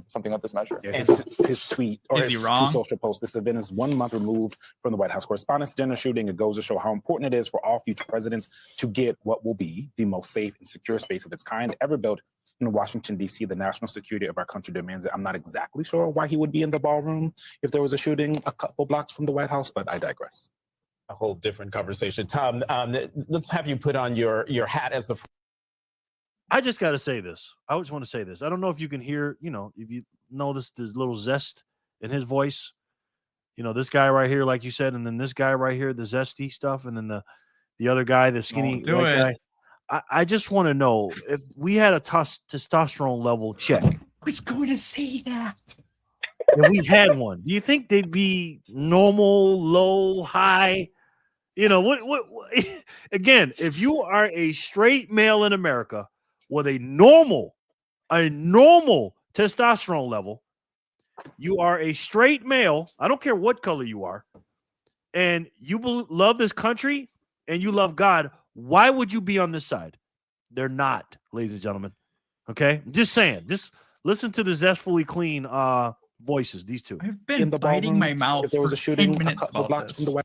Speaker 12: something of this measure.
Speaker 10: Yeah, his tweet or his two social posts. This event is 1 month removed from the White House Correspondents' Dinner shooting. It goes to show how important it is for all future presidents to get what will be the most safe and secure space of its kind ever built in Washington, D.C. The national security of our country demands it. I'm not exactly sure why he would be in the ballroom if there was a shooting a couple blocks from the White House, but I digress.
Speaker 13: A whole different conversation. Tom, let's have you put on your hat as the.
Speaker 1: I just got to say this. I just want to say this. I don't know if you can hear, if you notice this little zest in his voice, this guy right here, like you said, and then this guy right here, the zesty stuff, and then the other guy, the skinny white guy. I just want to know if we had a testosterone level check.
Speaker 2: I was going to say that.
Speaker 1: If we had one, do you think they'd be normal, low, high? What again, if you are a straight male in America with a normal testosterone level, you are a straight male. I don't care what color you are, and you love this country and you love God. Why would you be on this side? They're not, ladies and gentlemen. Okay, just saying. Just listen to the zestfully clean voices. These two.
Speaker 2: I've been biting my mouth.
Speaker 10: If there was a shooting a couple blocks from the White.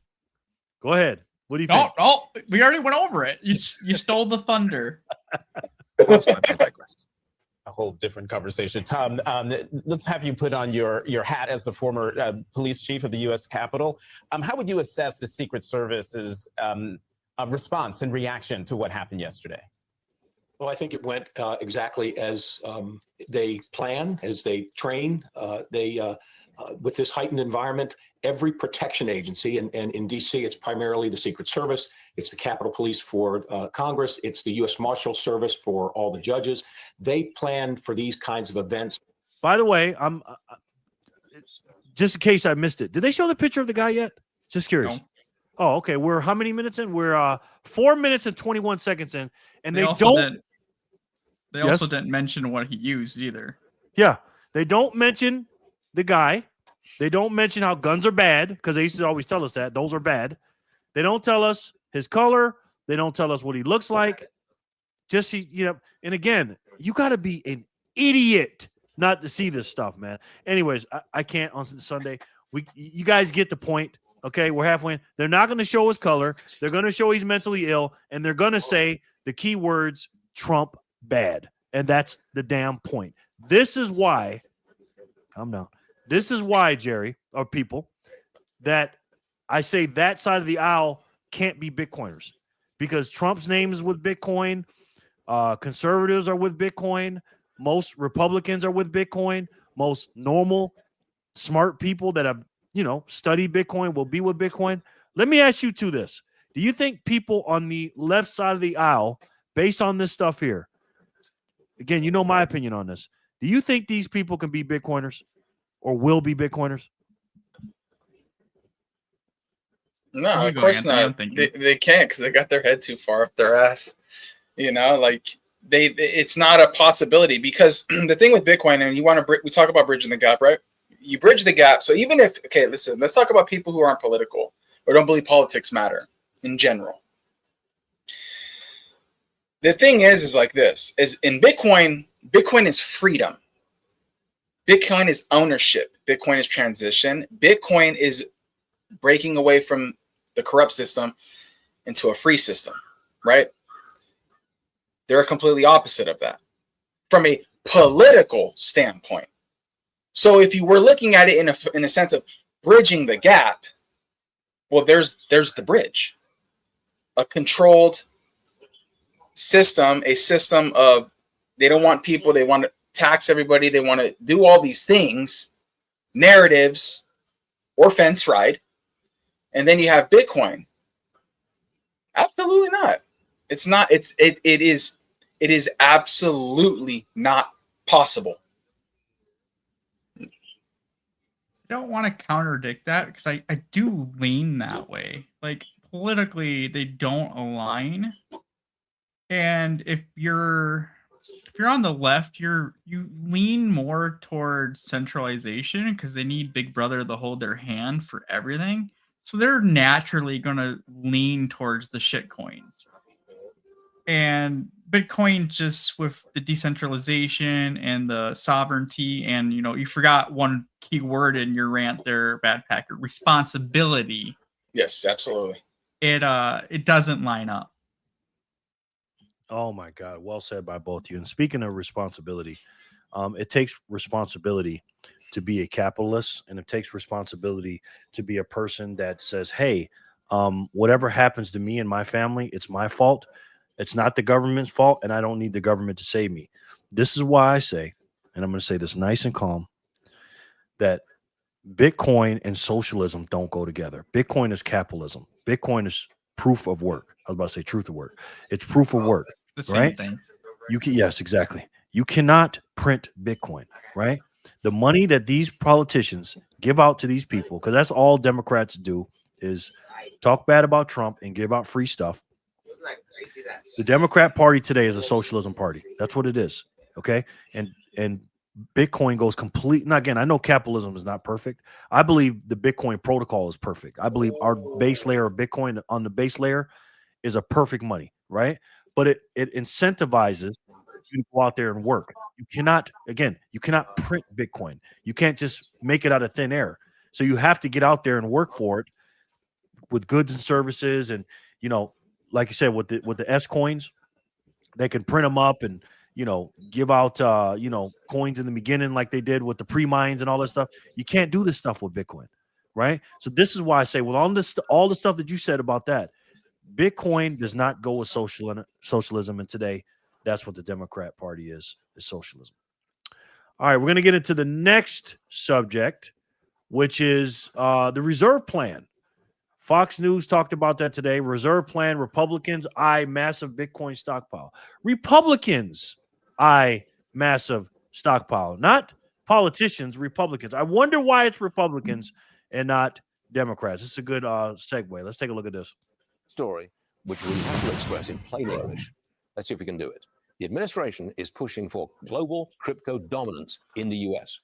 Speaker 1: Go ahead. What do you think?
Speaker 2: No, we already went over it. You stole the thunder.
Speaker 13: A whole different conversation. Tom, let's have you put on your hat as the former police chief of the U.S. Capitol. How would you assess the Secret Service's response and reaction to what happened yesterday?
Speaker 14: Well, I think it went exactly as they plan, as they train. With this heightened environment every protection agency, and in DC, it's primarily the Secret Service, it's the Capitol Police for Congress, it's the U.S. Marshal Service for all the judges. They plan for these kinds of events.
Speaker 1: By the way, I'm just in case I missed it. Did they show the picture of the guy yet? Just curious.
Speaker 2: No.
Speaker 1: Oh, okay. We're how many minutes in? We're 4 minutes and 21 seconds in, and they
Speaker 2: also
Speaker 1: don't.
Speaker 2: They also didn't mention what he used either.
Speaker 1: Yeah, they don't mention the guy. They don't mention how guns are bad because they used to always tell us that those are bad. They don't tell us his color. They don't tell us what he looks like. Just and again, you got to be an idiot not to see this stuff, man. Anyways, I can't on Sunday. You guys get the point. Okay, we're halfway in. They're not going to show his color. They're going to show he's mentally ill, and they're going to say the key words Trump bad. And that's the damn point. This is why, calm down. This is why, Jerry, or people, that I say that side of the aisle can't be Bitcoiners. Because Trump's name is with Bitcoin. Conservatives are with Bitcoin. Most Republicans are with Bitcoin. Most normal, smart people that have study Bitcoin will be with Bitcoin. Let me ask you this. Do you think people on the left side of the aisle, based on this stuff here, again, you know my opinion on this, do you think these people can be Bitcoiners or will be Bitcoiners?
Speaker 3: No, of course not. They can't because they got their head too far up their ass. It's not a possibility because the thing with Bitcoin, and we talk about bridging the gap, right? You bridge the gap. So even if, okay, listen, let's talk about people who aren't political or don't believe politics matter in general. The thing is like this, is in Bitcoin is freedom. Bitcoin is ownership. Bitcoin is transition. Bitcoin is breaking away from the corrupt system into a free system, right? They're completely opposite of that from a political standpoint. So if you were looking at it in a sense of bridging the gap, well, there's the bridge. A controlled system, a system of they don't want people, they want to tax everybody, they want to do all these things, narratives, or fence ride. And then you have Bitcoin. Absolutely not. It's not, it is absolutely not possible.
Speaker 2: I don't want to contradict that because I do lean that way. Like politically, they don't align. And if you're on the left, you lean more towards centralization because they need Big Brother to hold their hand for everything. So they're naturally going to lean towards the shit coins. And Bitcoin, just with the decentralization and the sovereignty, and you forgot one key word in your rant there, Bad Packer, responsibility.
Speaker 3: Yes, absolutely.
Speaker 2: It doesn't line up.
Speaker 1: Oh my God, well said by both of you. And speaking of responsibility, it takes responsibility to be a capitalist, and it takes responsibility to be a person that says, hey, whatever happens to me and my family, it's my fault. It's not the government's fault, and I don't need the government to save me. This is why I say, and I'm going to say this nice and calm, that Bitcoin and socialism don't go together. Bitcoin is capitalism. Bitcoin is proof of work. I was about to say truth of work. It's proof of work,
Speaker 2: the same
Speaker 1: right?
Speaker 2: Thing.
Speaker 1: Yes, exactly. You cannot print Bitcoin, right? The money that these politicians give out to these people, because that's all Democrats do, is talk bad about Trump and give out free stuff. The Democrat Party today is a socialism party. That's what it is. Okay. And Bitcoin goes complete. Now, again, I know capitalism is not perfect. I believe the Bitcoin protocol is perfect. I believe our base layer of Bitcoin on the base layer is a perfect money, right? But it incentivizes you to go out there and work. You cannot print Bitcoin. You can't just make it out of thin air. So you have to get out there and work for it with goods and services. And, like you said, with the S coins, they can print them up and, give out, coins in the beginning like they did with the pre-mines and all that stuff. You can't do this stuff with Bitcoin, right? So this is why I say, well, on this, all the stuff that you said about that, Bitcoin does not go with socialism. And today, that's what the Democrat Party is socialism. All right, we're going to get into the next subject. which is the reserve plan. Fox News talked about that today. Reserve plan, Republicans eye massive Bitcoin stockpile. Republicans eye massive stockpile, not politicians, Republicans. I wonder why it's Republicans and not Democrats. This is a good segue. Let's take a look at this
Speaker 15: story, which we have to express in plain English. Let's see if we can do it. The administration is pushing for global crypto dominance in the US.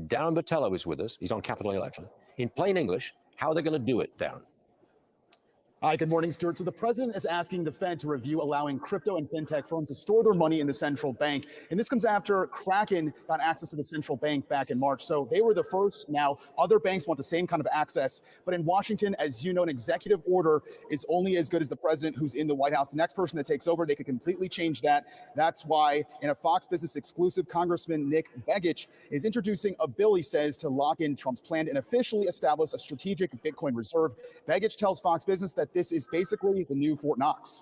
Speaker 15: Darren Botello is with us. He's on Capitol Election. In plain English, how are they going to do it, Darren?
Speaker 16: Hi, good morning, Stuart. So the president is asking the Fed to review allowing crypto and fintech firms to store their money in the central bank. And this comes after Kraken got access to the central bank back in March. So they were the first. Now other banks want the same kind of access. But in Washington, as you know, an executive order is only as good as the president who's in the White House. The next person that takes over, they could completely change that. That's why in a Fox Business exclusive, Congressman Nick Begich is introducing a bill, he says, to lock in Trump's plan and officially establish a strategic Bitcoin reserve. Begich tells Fox Business that this is basically the new Fort Knox.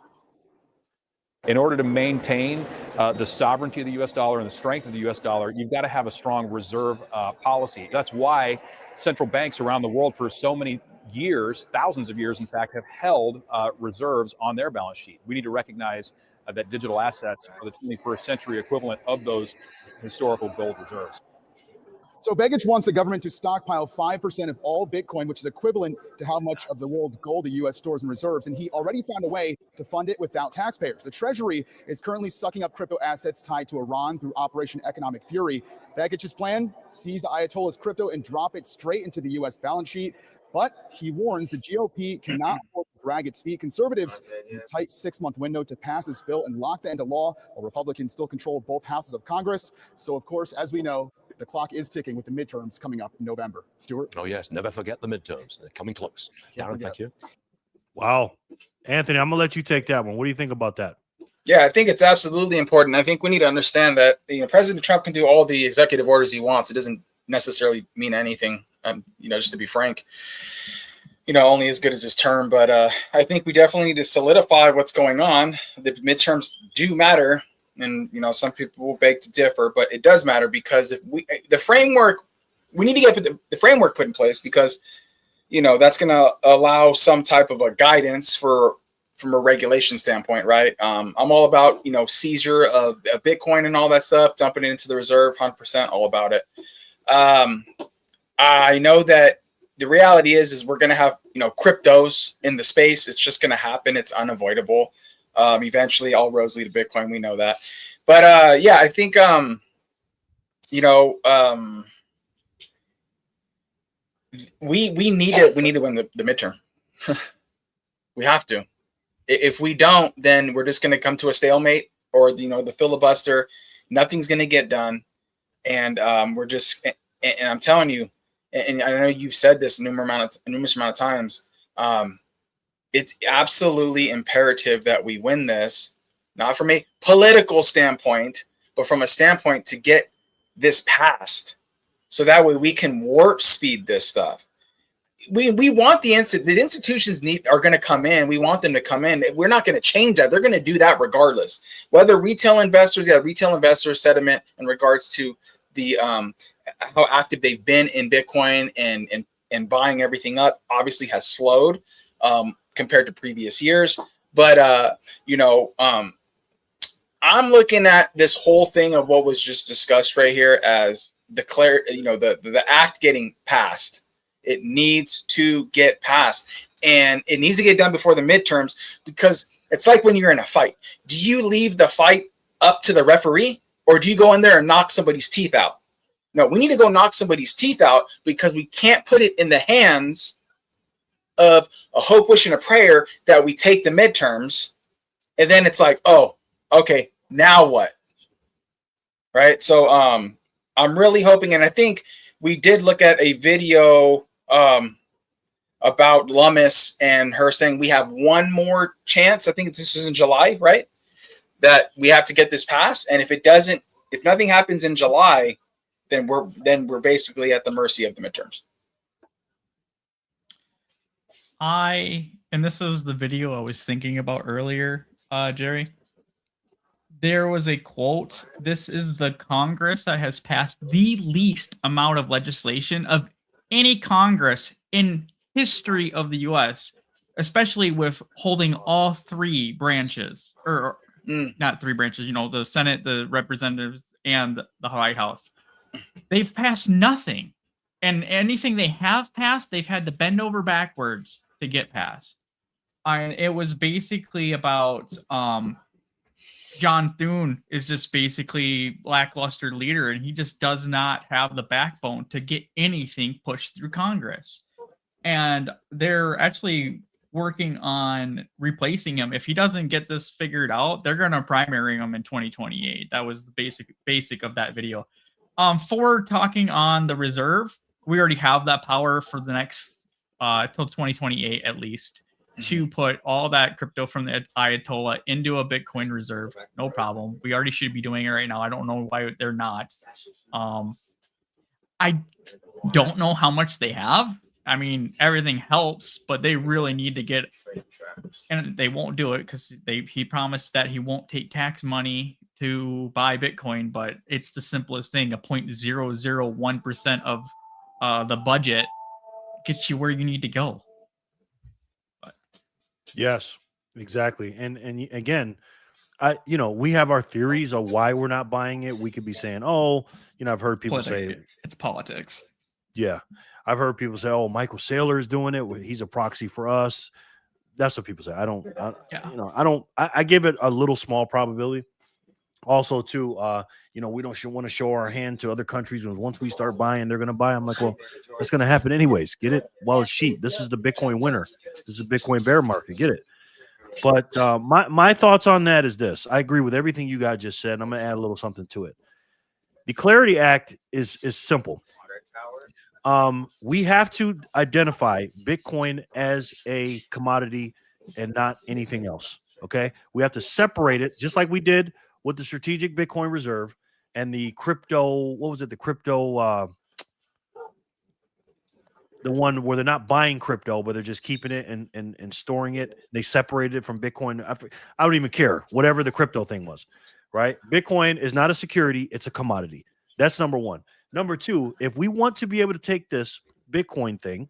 Speaker 17: In order to maintain the sovereignty of the U.S. dollar and the strength of the U.S. dollar, you've got to have a strong reserve policy. That's why central banks around the world for so many years, thousands of years, in fact, have held reserves on their balance sheet. We need to recognize that digital assets are the 21st century equivalent of those historical gold reserves.
Speaker 16: So Begich wants the government to stockpile 5% of all Bitcoin, which is equivalent to how much of the world's gold the U.S. stores and reserves. And he already found a way to fund it without taxpayers. The Treasury is currently sucking up crypto assets tied to Iran through Operation Economic Fury. Begich's plan: seize the Ayatollah's crypto and drop it straight into the U.S. balance sheet. But he warns the GOP cannot drag its feet. Conservatives in a tight 6-month window to pass this bill and lock that into law, while Republicans still control both houses of Congress. So, of course, as we know, the clock is ticking with the midterms coming up in November. Stuart?
Speaker 15: Oh, yes. Never forget the midterms. They're coming close. Darren, thank you.
Speaker 1: Wow. Anthony, I'm going to let you take that one. What do you think about that?
Speaker 3: Yeah, I think it's absolutely important. I think we need to understand that President Trump can do all the executive orders he wants. It doesn't necessarily mean anything, just to be frank. Only as good as his term. But I think we definitely need to solidify what's going on. The midterms do matter. And, some people will beg to differ, but it does matter because if we need to get the framework put in place because, that's going to allow some type of a guidance from a regulation standpoint, right? I'm all about, seizure of Bitcoin and all that stuff, dumping it into the reserve, 100%, all about it. I know that the reality is we're going to have, cryptos in the space. It's just going to happen. It's unavoidable. Eventually all roads lead to Bitcoin. We know that. But yeah, I think, we need to win the midterm. We have to. If we don't, then we're just going to come to a stalemate or, the filibuster. Nothing's going to get done. And we're just, and I'm telling you, and I know you've said this a numerous amount of times, it's absolutely imperative that we win this, not from a political standpoint, but from a standpoint to get this passed. So that way we can warp speed this stuff. We want the institutions are going to come in. We want them to come in. We're not going to change that. They're going to do that regardless. Whether retail investors sentiment in regards to the how active they've been in Bitcoin and buying everything up obviously has slowed. Compared to previous years. But, I'm looking at this whole thing of what was just discussed right here as the act getting passed. It needs to get passed and it needs to get done before the midterms because it's like when you're in a fight. Do you leave the fight up to the referee or do you go in there and knock somebody's teeth out? No, we need to go knock somebody's teeth out because we can't put it in the hands of a hope, wish, and a prayer that we take the midterms, and then it's like, oh, okay, now what? Right? So I'm really hoping, and I think we did look at a video about Lummis and her saying we have one more chance. I think this is in July, right? That we have to get this passed, and if nothing happens in July, then we're basically at the mercy of the midterms.
Speaker 2: And this was the video I was thinking about earlier, Jerry. There was a quote. This is the Congress that has passed the least amount of legislation of any Congress in history of the U.S., especially with holding all three branches, or not three branches, the Senate, the representatives, and the White House. They've passed nothing. And anything they have passed, they've had to bend over backwards to get past. And it was basically about John Thune is just basically lackluster leader, and he just does not have the backbone to get anything pushed through Congress. And they're actually working on replacing him. If he doesn't get this figured out, they're going to primary him in 2028. That was the basic of that video. For talking on the reserve, we already have that power for the next till 2028 at least, to put all that crypto from the Ayatollah into a Bitcoin reserve. No problem. We already should be doing it right now. I don't know why they're not. I don't know how much they have. I mean, everything helps, but they really need to get, and they won't do it because he promised that he won't take tax money to buy Bitcoin, but it's the simplest thing. A 0.001% of the budget gets you where you need to go.
Speaker 1: Yes, exactly. And again, we have our theories of why we're not buying it. We could be saying, I've heard people say
Speaker 2: it's politics.
Speaker 1: Yeah. I've heard people say, Michael Saylor is doing it. He's a proxy for us. That's what people say. I give it a little small probability. Also, too, we don't want to show our hand to other countries. And once we start buying, they're going to buy. I'm like, well, it's going to happen anyways. Get it while it's cheap. This is the Bitcoin winter. This is a Bitcoin bear market. Get it. But my thoughts on that is this. I agree with everything you guys just said. And I'm going to add a little something to it. The Clarity Act is simple. We have to identify Bitcoin as a commodity and not anything else. Okay. We have to separate it just like we did with the strategic Bitcoin reserve and the crypto. What was it? The crypto, the one where they're not buying crypto, but they're just keeping it and storing it. They separated it from Bitcoin. I don't even care. Whatever the crypto thing was, right? Bitcoin is not a security. It's a commodity. That's number one. Number two, if we want to be able to take this Bitcoin thing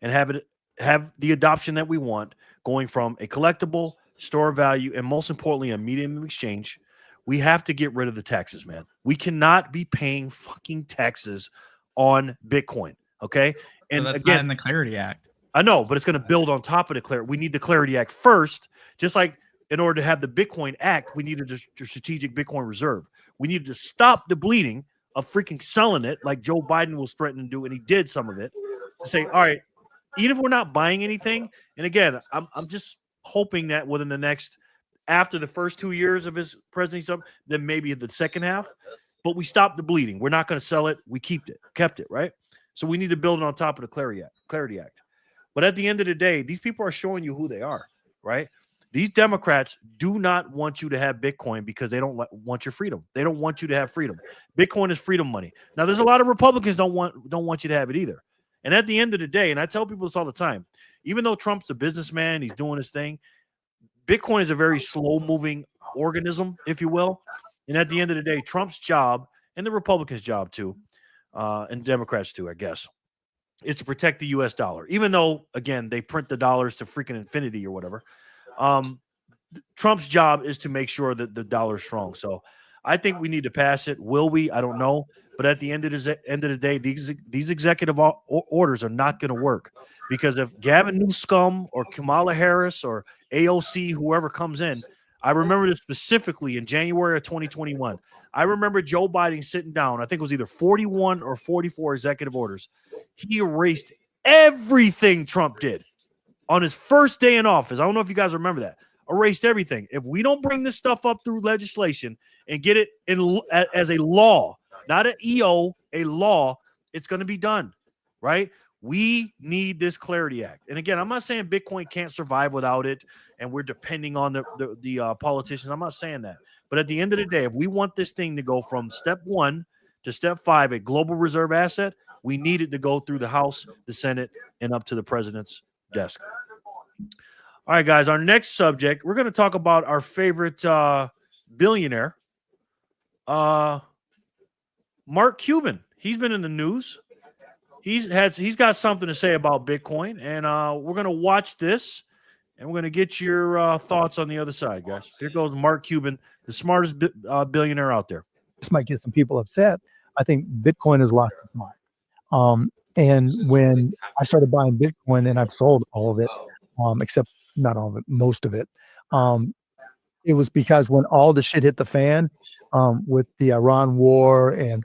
Speaker 1: and have the adoption that we want, going from a collectible, store of value, and most importantly, a medium of exchange, we have to get rid of the taxes, man. We cannot be paying fucking taxes on Bitcoin, okay? And
Speaker 2: so that's
Speaker 1: again,
Speaker 2: not in the Clarity Act.
Speaker 1: I know, but it's going to build on top of the Clarity. We need the Clarity Act first, just like in order to have the Bitcoin Act, we needed the strategic Bitcoin reserve. We needed to stop the bleeding of freaking selling it like Joe Biden was threatening to do, and he did some of it, to say, all right, even if we're not buying anything, and again, I'm just hoping that within the next, after the first 2 years of his presidency, then maybe the second half, but we stopped the bleeding. We're not going to sell it. We kept it, right? So we need to build it on top of the Clarity Act. But at the end of the day, these people are showing you who they are, right? These Democrats do not want you to have Bitcoin because they don't want your freedom. They don't want you to have freedom. Bitcoin is freedom money. Now, there's a lot of Republicans don't want you to have it either. And at the end of the day, and I tell people this all the time, even though Trump's a businessman, he's doing his thing, Bitcoin is a very slow-moving organism, if you will. And at the end of the day, Trump's job, and the Republicans' job too, and Democrats too, I guess, is to protect the U.S. dollar. Even though, again, they print the dollars to freaking infinity or whatever. Trump's job is to make sure that the dollar is strong. So I think we need to pass it. Will we? I don't know. But at the end of the day, these executive orders are not going to work, because if Gavin Newsom or Kamala Harris or AOC, whoever comes in, I remember this specifically in January of 2021. I remember Joe Biden sitting down. I think it was either 41 or 44 executive orders. He erased everything Trump did on his first day in office. I don't know if you guys remember that. Erased everything. If we don't bring this stuff up through legislation and get it in as a law, not an EO, a law, it's going to be done, right? We need this Clarity Act. And again, I'm not saying Bitcoin can't survive without it and we're depending on the politicians. I'm not saying that. But at the end of the day, if we want this thing to go from step 1 to step 5, a global reserve asset, we need it to go through the House, the Senate, and up to the president's desk. All right, guys, our next subject, we're going to talk about our favorite billionaire, Mark Cuban. He's been in the news. he's got something to say about Bitcoin, and we're gonna watch this, and we're gonna get your thoughts on the other side, guys. Here goes Mark Cuban, the smartest billionaire out there.
Speaker 18: This might get some people upset. I think Bitcoin has lost its mind. And when I started buying Bitcoin, and I've sold all of it, except not all of it, most of it. It was because when all the shit hit the fan with the Iran war, and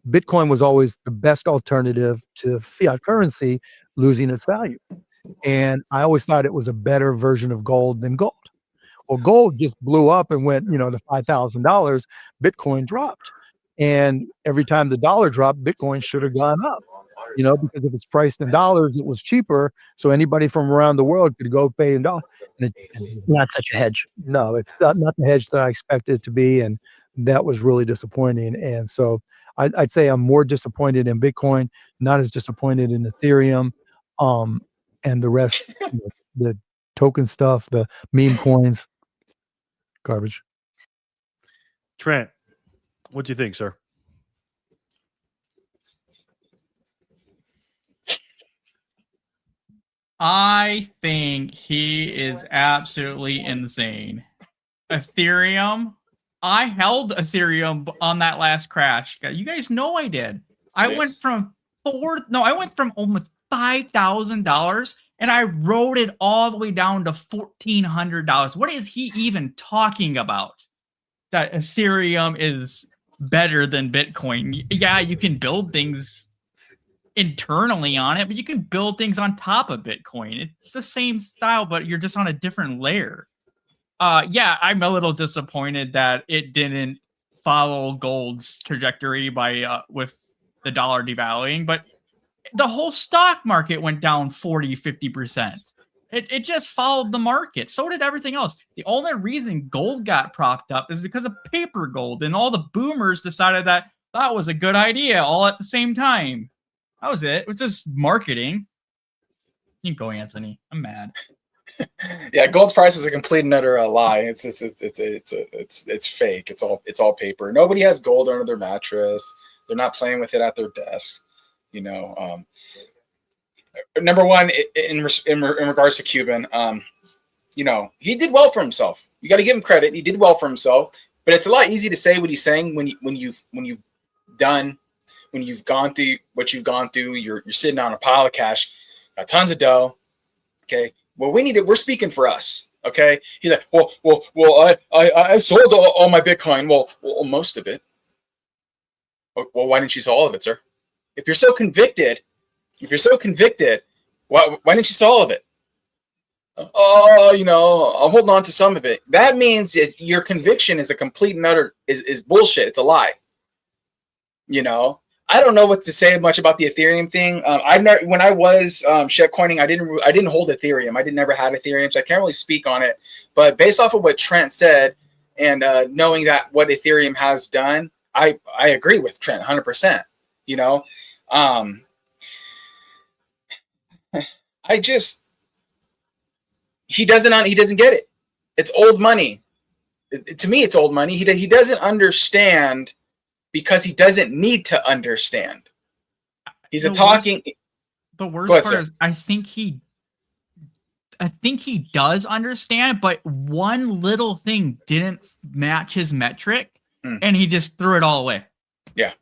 Speaker 18: Bitcoin was always the best alternative to fiat currency losing its value. And I always thought it was a better version of gold than gold. Well, gold just blew up and went, to $5,000. Bitcoin dropped. And every time the dollar dropped, Bitcoin should have gone up, because if it's priced in dollars, it was cheaper. So anybody from around the world could go pay in dollars. And
Speaker 19: Not such a hedge.
Speaker 18: No, it's not the hedge that I expected it to be. And that was really disappointing. And so I'd say I'm more disappointed in Bitcoin, not as disappointed in Ethereum, and the rest, the token stuff, the meme coins, garbage.
Speaker 1: Trent, what do you think, sir?
Speaker 2: I think he is absolutely insane. Ethereum. I held Ethereum on that last crash. You guys know I did. I went from almost $5,000, and I rode it all the way down to $1,400. What is he even talking about? That Ethereum is better than Bitcoin. Yeah, you can build things internally on it, but you can build things on top of Bitcoin. It's the same style, but you're just on a different layer. Yeah, I'm a little disappointed that it didn't follow gold's trajectory by with the dollar devaluing, but the whole stock market went down 40-50%. It just followed the market. So did everything else. The only reason gold got propped up is because of paper gold, and all the boomers decided that was a good idea all at the same time. That was it. It was just marketing. You can go, Anthony. I'm mad.
Speaker 3: Yeah, gold's price is a complete and utter lie. It's fake. It's all paper. Nobody has gold under their mattress. They're not playing with it at their desk. Number one, in regards to Cuban, he did well for himself. You got to give him credit. He did well for himself. But it's a lot easier to say what he's saying when you've gone through what you've gone through. You're sitting on a pile of cash, got tons of dough. Okay. Well, we're speaking for us. Okay. He's like, I sold all my Bitcoin. Well, most of it. Well, why didn't you sell all of it, sir? If you're so convicted, why didn't you sell all of it? I'm holding on to some of it. That means that your conviction is a complete and utter is bullshit. It's a lie. I don't know what to say much about the Ethereum thing. When I was shitcoining, I didn't hold Ethereum. I never had Ethereum, so I can't really speak on it. But based off of what Trent said, and knowing that what Ethereum has done, I agree with Trent 100%. He doesn't get it. It's old money. To me, it's old money. He doesn't understand. Because he doesn't need to understand. He's
Speaker 2: the worst part is I think he does understand, but one little thing didn't match his metric, and he just threw it all away.
Speaker 3: Yeah.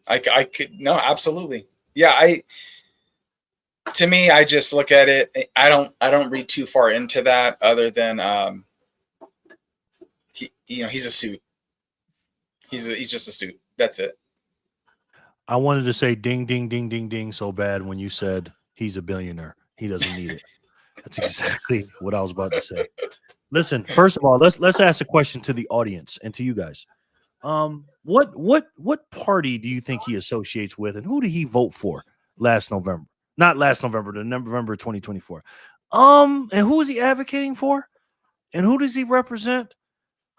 Speaker 3: I could absolutely. Yeah, to me, I just look at it. I don't read too far into that, other than he's a suit. He's just a suit. That's it.
Speaker 1: I wanted to say ding, ding, ding, ding, ding so bad when you said he's a billionaire. He doesn't need it. That's exactly what I was about to say. Listen, first of all, let's ask a question to the audience and to you guys. What party do you think he associates with, and who did he vote for last November? Not last November, the November 2024. And who is he advocating for? And who does he represent?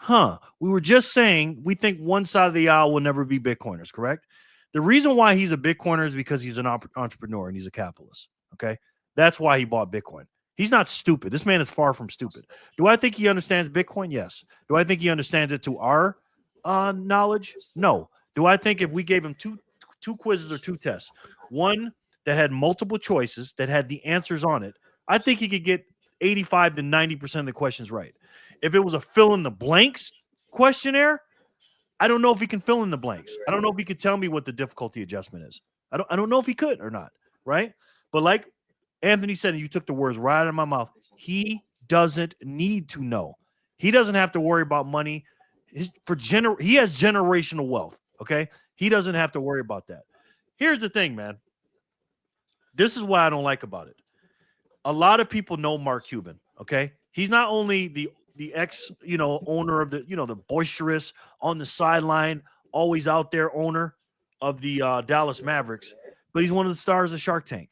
Speaker 1: We were just saying we think one side of the aisle will never be Bitcoiners, correct? The reason why he's a Bitcoiner is because he's an entrepreneur and he's a capitalist, okay? That's why he bought Bitcoin. He's not stupid. This man is far from stupid. Do I think he understands Bitcoin? Yes. Do I think he understands it to our knowledge? No. Do I think if we gave him two two quizzes or two tests. One that had multiple choices that had the answers on it. I think he could get 85 to 90% of the questions right. If it was a fill in the blanks questionnaire, I don't know if he can fill in the blanks. I don't know if he could tell me what the difficulty adjustment is. I don't know if he could or not, right? But like Anthony said, and you took the words right out of my mouth, he doesn't need to know. He doesn't have to worry about money. He has generational wealth, okay? He doesn't have to worry about that. Here's the thing, man. This is what I don't like about it. A lot of people know Mark Cuban, okay? He's not only the ex, owner of the boisterous on the sideline, always out there owner of the Dallas Mavericks, but he's one of the stars of Shark Tank.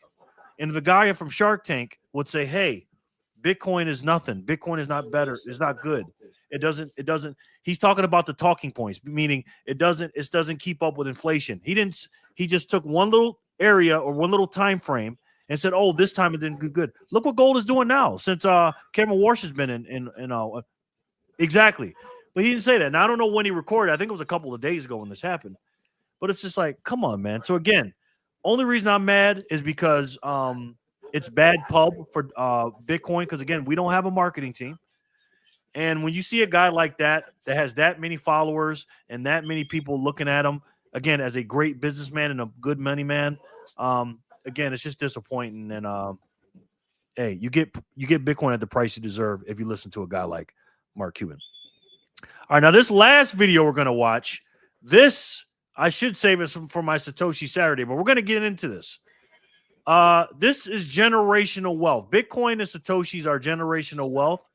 Speaker 1: And the guy from Shark Tank would say, hey, Bitcoin is nothing. Bitcoin is not better. It's not good. It doesn't. He's talking about the talking points, meaning it doesn't keep up with inflation. He just took one little area or one little time frame and said, oh, this time it didn't do good. Look what gold is doing now since Kevin Walsh has been in exactly. But he didn't say that. Now, I don't know when he recorded. I think it was a couple of days ago when this happened. But it's just like, come on, man. So again, only reason I'm mad is because it's bad pub for Bitcoin because, again, we don't have a marketing team. And when you see a guy like that has that many followers and that many people looking at him, again, as a great businessman and a good money man, again, it's just disappointing. And hey, you get Bitcoin at the price you deserve if you listen to a guy like Mark Cuban. All right, now this last video we're going to watch, this I should save it for my Satoshi Saturday, but we're going to get into this. This is generational wealth. Bitcoin and Satoshis are generational wealth.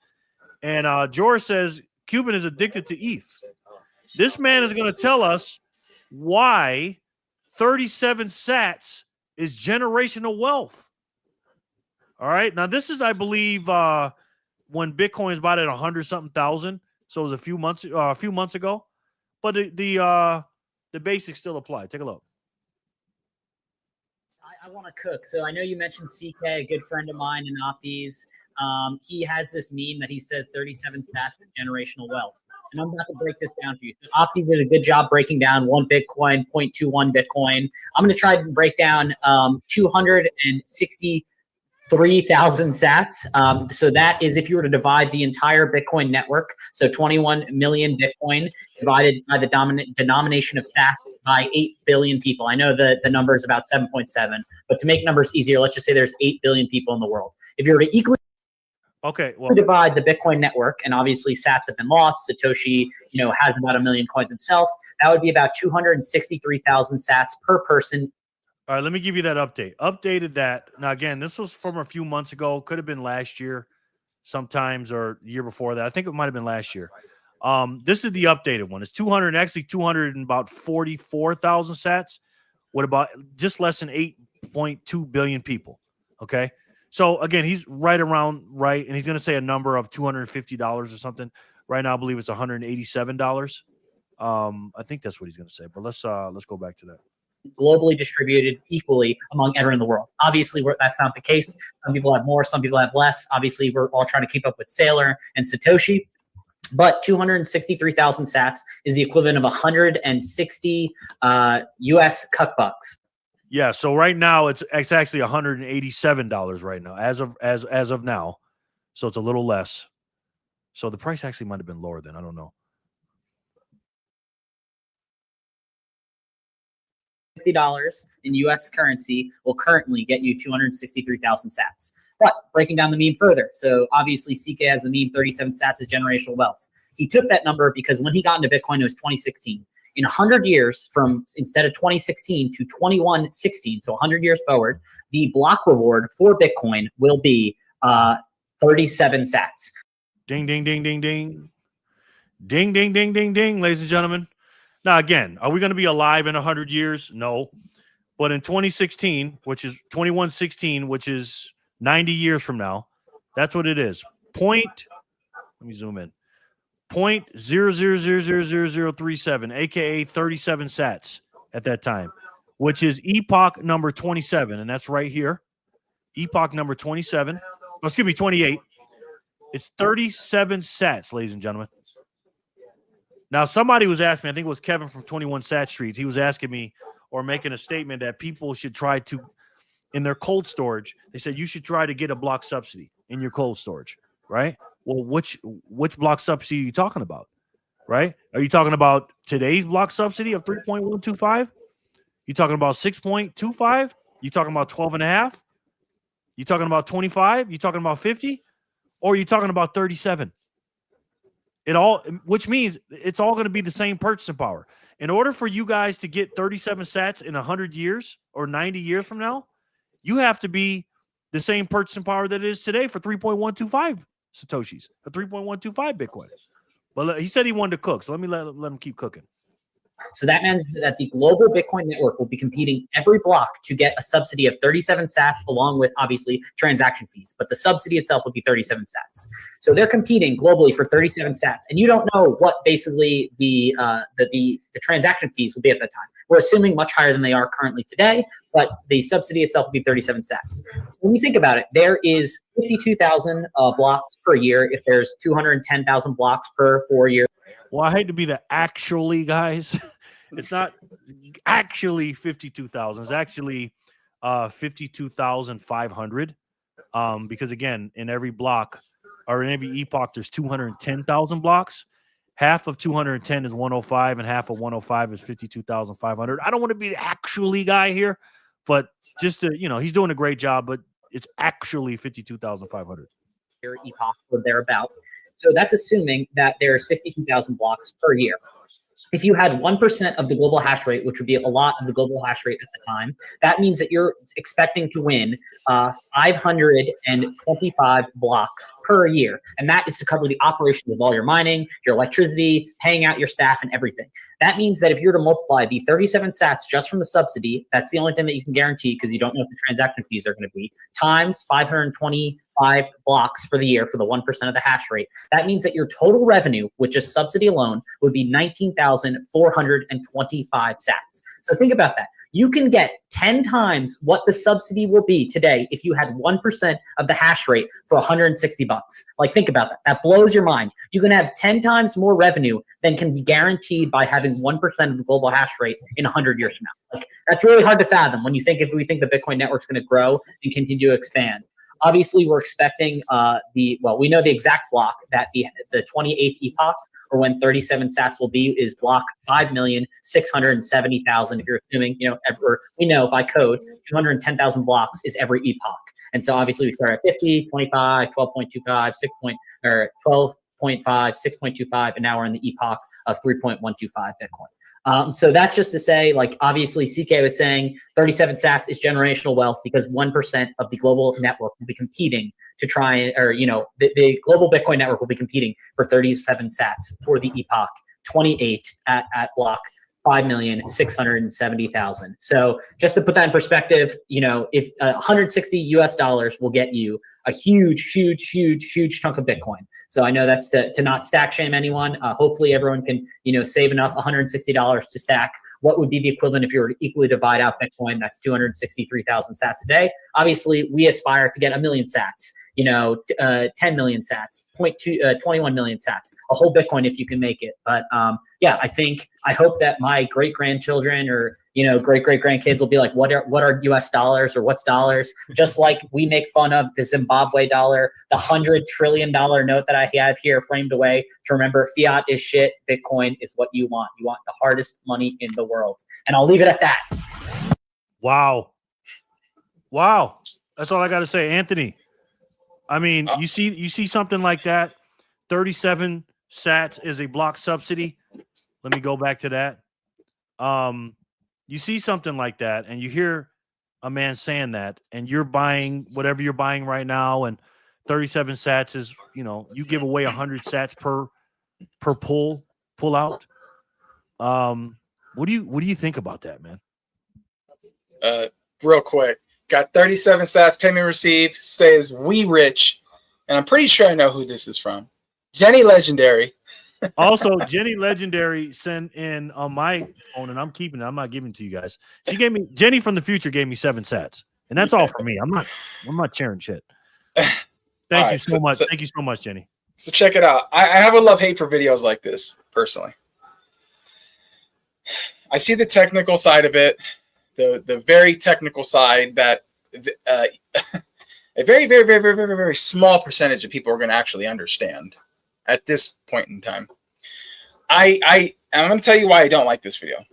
Speaker 1: And George says Cuban is addicted to ETH. This man is going to tell us why 37 sats is generational wealth. All right. Now, this is, I believe, when Bitcoin is about at 100-something thousand. So it was a few months ago. But the basics still apply. Take a look.
Speaker 19: I want to cook. So I know you mentioned CK, a good friend of mine in Opties. He has this meme that he says 37 sats is generational wealth. And I'm about to break this down for you. So Opties did a good job breaking down 1 Bitcoin, 0.21 Bitcoin. I'm going to try to break down 263,000 sats. So that is if you were to divide the entire Bitcoin network, so 21 million Bitcoin divided by the denomination of sats by 8 billion people. I know the number is about 7.7, but to make numbers easier, let's just say there's 8 billion people in the world. If you were to equally divide the Bitcoin network, and obviously sats have been lost, Satoshi, has about 1 million coins himself, that would be about 263,000 sats per person.
Speaker 1: All right, let me give you that update. Updated that. Now, again, this was from a few months ago. Could have been last year sometimes or the year before that. I think it might have been last year. This is the updated one. It's 244,000 sats with about just less than 8.2 billion people. Okay. So again, he's right, and he's going to say a number of $250 or something. Right now, I believe it's $187. I think that's what he's going to say. But let's go back to that.
Speaker 19: Globally distributed equally among everyone in the world. Obviously, that's not the case. Some people have more, some people have less. Obviously, we're all trying to keep up with Saylor and Satoshi. But 263,000 sats is the equivalent of 160 US cuck bucks.
Speaker 1: Yeah, so right now it's actually $187 right now as of now. So it's a little less. So the price actually might have been lower then. I don't know.
Speaker 19: $60 in US currency will currently get you 263,000 sats. But breaking down the meme further, so obviously CK has the meme 37 sats is generational wealth. He took that number because when he got into Bitcoin, it was 2016. In 100 years, from instead of 2016 to 2116, so 100 years forward, the block reward for Bitcoin will be 37 sats.
Speaker 1: Ding, ding, ding, ding, ding. Ding, ding, ding, ding, ding, ladies and gentlemen. Now, again, are we going to be alive in 100 years? No. But in 2016, which is 2116, which is 90 years from now, that's what it is. Let me zoom in. 0.00000037, aka 37 sats at that time, which is epoch number 27, and that's right here. Epoch number 27. Oh, excuse me, 28. It's 37 sats, ladies and gentlemen. Now, somebody was asking me, I think it was Kevin from 21 Sat Streets. He was asking me, or making a statement that people should try to, in their cold storage, they said you should try to get a block subsidy in your cold storage, right? Well, which block subsidy are you talking about, right? Are you talking about today's block subsidy of 3.125? You talking about 6.25? You talking about 12.5? You talking about 25? You talking about 50? Or are you talking about 37? Which means it's all going to be the same purchasing power. In order for you guys to get 37 sats in 100 years or 90 years from now, you have to be the same purchasing power that it is today for 3.125 Satoshis, for 3.125 Bitcoin. But he said he wanted to cook, so let him keep cooking.
Speaker 19: So that means that the global Bitcoin network will be competing every block to get a subsidy of 37 sats, along with obviously transaction fees. But the subsidy itself will be 37 sats. So they're competing globally for 37 sats, and you don't know what basically the transaction fees will be at that time. We're assuming much higher than they are currently today, but the subsidy itself will be 37 sats. So when you think about it, there is 52,000 blocks per year. If there's 210,000 blocks per 4 years.
Speaker 1: Well, I hate to be the actually guys. It's not actually 52,000. It's actually 52,500. Because again, in every block or in every epoch, there's 210,000 blocks. Half of 210 is 105, and half of 105 is 52,500. I don't want to be the actually guy here, but just to, he's doing a great job, but it's actually 52,500.
Speaker 19: Epoch or thereabout. So that's assuming that there's 52,000 blocks per year. If you had 1% of the global hash rate, which would be a lot of the global hash rate at the time, that means that you're expecting to win 525 blocks per year. And that is to cover the operations of all your mining, your electricity, paying out your staff, and everything. That means that if you were to multiply the 37 sats just from the subsidy, that's the only thing that you can guarantee because you don't know what the transaction fees are going to be, times 525 blocks for the year for the 1% of the hash rate. That means that your total revenue, with just subsidy alone, would be 19,425 sats. So think about that. You can get 10 times what the subsidy will be today if you had 1% of the hash rate for 160 bucks. Like, think about that. That blows your mind. You can have 10 times more revenue than can be guaranteed by having 1% of the global hash rate in 100 years from now. Like, that's really hard to fathom when you think if we think the Bitcoin network's going to grow and continue to expand. Obviously, we're expecting we know the exact block that the 28th epoch, or when 37 sats will be, is block 5,670,000. If you're assuming, we know by code, 210,000 blocks is every epoch. And so obviously we start at 50, 25, 12.25, 12.5, 6.25, and now we're in the epoch of 3.125 Bitcoin. So that's just to say, like, obviously CK was saying 37 sats is generational wealth because 1% of the global network will be competing to try, the global Bitcoin network will be competing for 37 sats for the epoch 28 at block 5,670,000. So just to put that in perspective, if $160 will get you a huge chunk of Bitcoin. So I know that's to not stack shame anyone. Hopefully everyone can, save enough $160 to stack what would be the equivalent if you were to equally divide out Bitcoin. That's 263,000 sats a day. Obviously, we aspire to get 1 million sats. 10 million sats, 21 million sats, a whole Bitcoin if you can make it. But I hope that my great-grandchildren or, great-great-grandkids will be like, what are US dollars or what's dollars? Just like we make fun of the Zimbabwe dollar, the $100 trillion note that I have here framed away to remember fiat is shit, Bitcoin is what you want. You want the hardest money in the world. And I'll leave it at that.
Speaker 1: Wow. That's all I got to say. Anthony, I mean, you see something like that, 37 sats is a block subsidy. Let me go back to that. You see something like that, and you hear a man saying that, and you're buying whatever you're buying right now, and 37 sats is, you give away 100 sats per pull out. What do you think about that, man?
Speaker 3: Real quick. Got 37 sats, payment received, says we rich. And I'm pretty sure I know who this is from. Jenny Legendary.
Speaker 1: Also, Jenny Legendary sent in on my phone, and I'm keeping it. I'm not giving it to you guys. Jenny from the future gave me 7 sats. And that's all for me. I'm not sharing shit. Thank you so much. Thank you so much, Jenny.
Speaker 3: So check it out. I have a love-hate for videos like this, personally. I see the technical side of it. the very technical side that a very, very, very, very, very, very small percentage of people are going to actually understand at this point in time. I'm going to tell you why I don't like this video.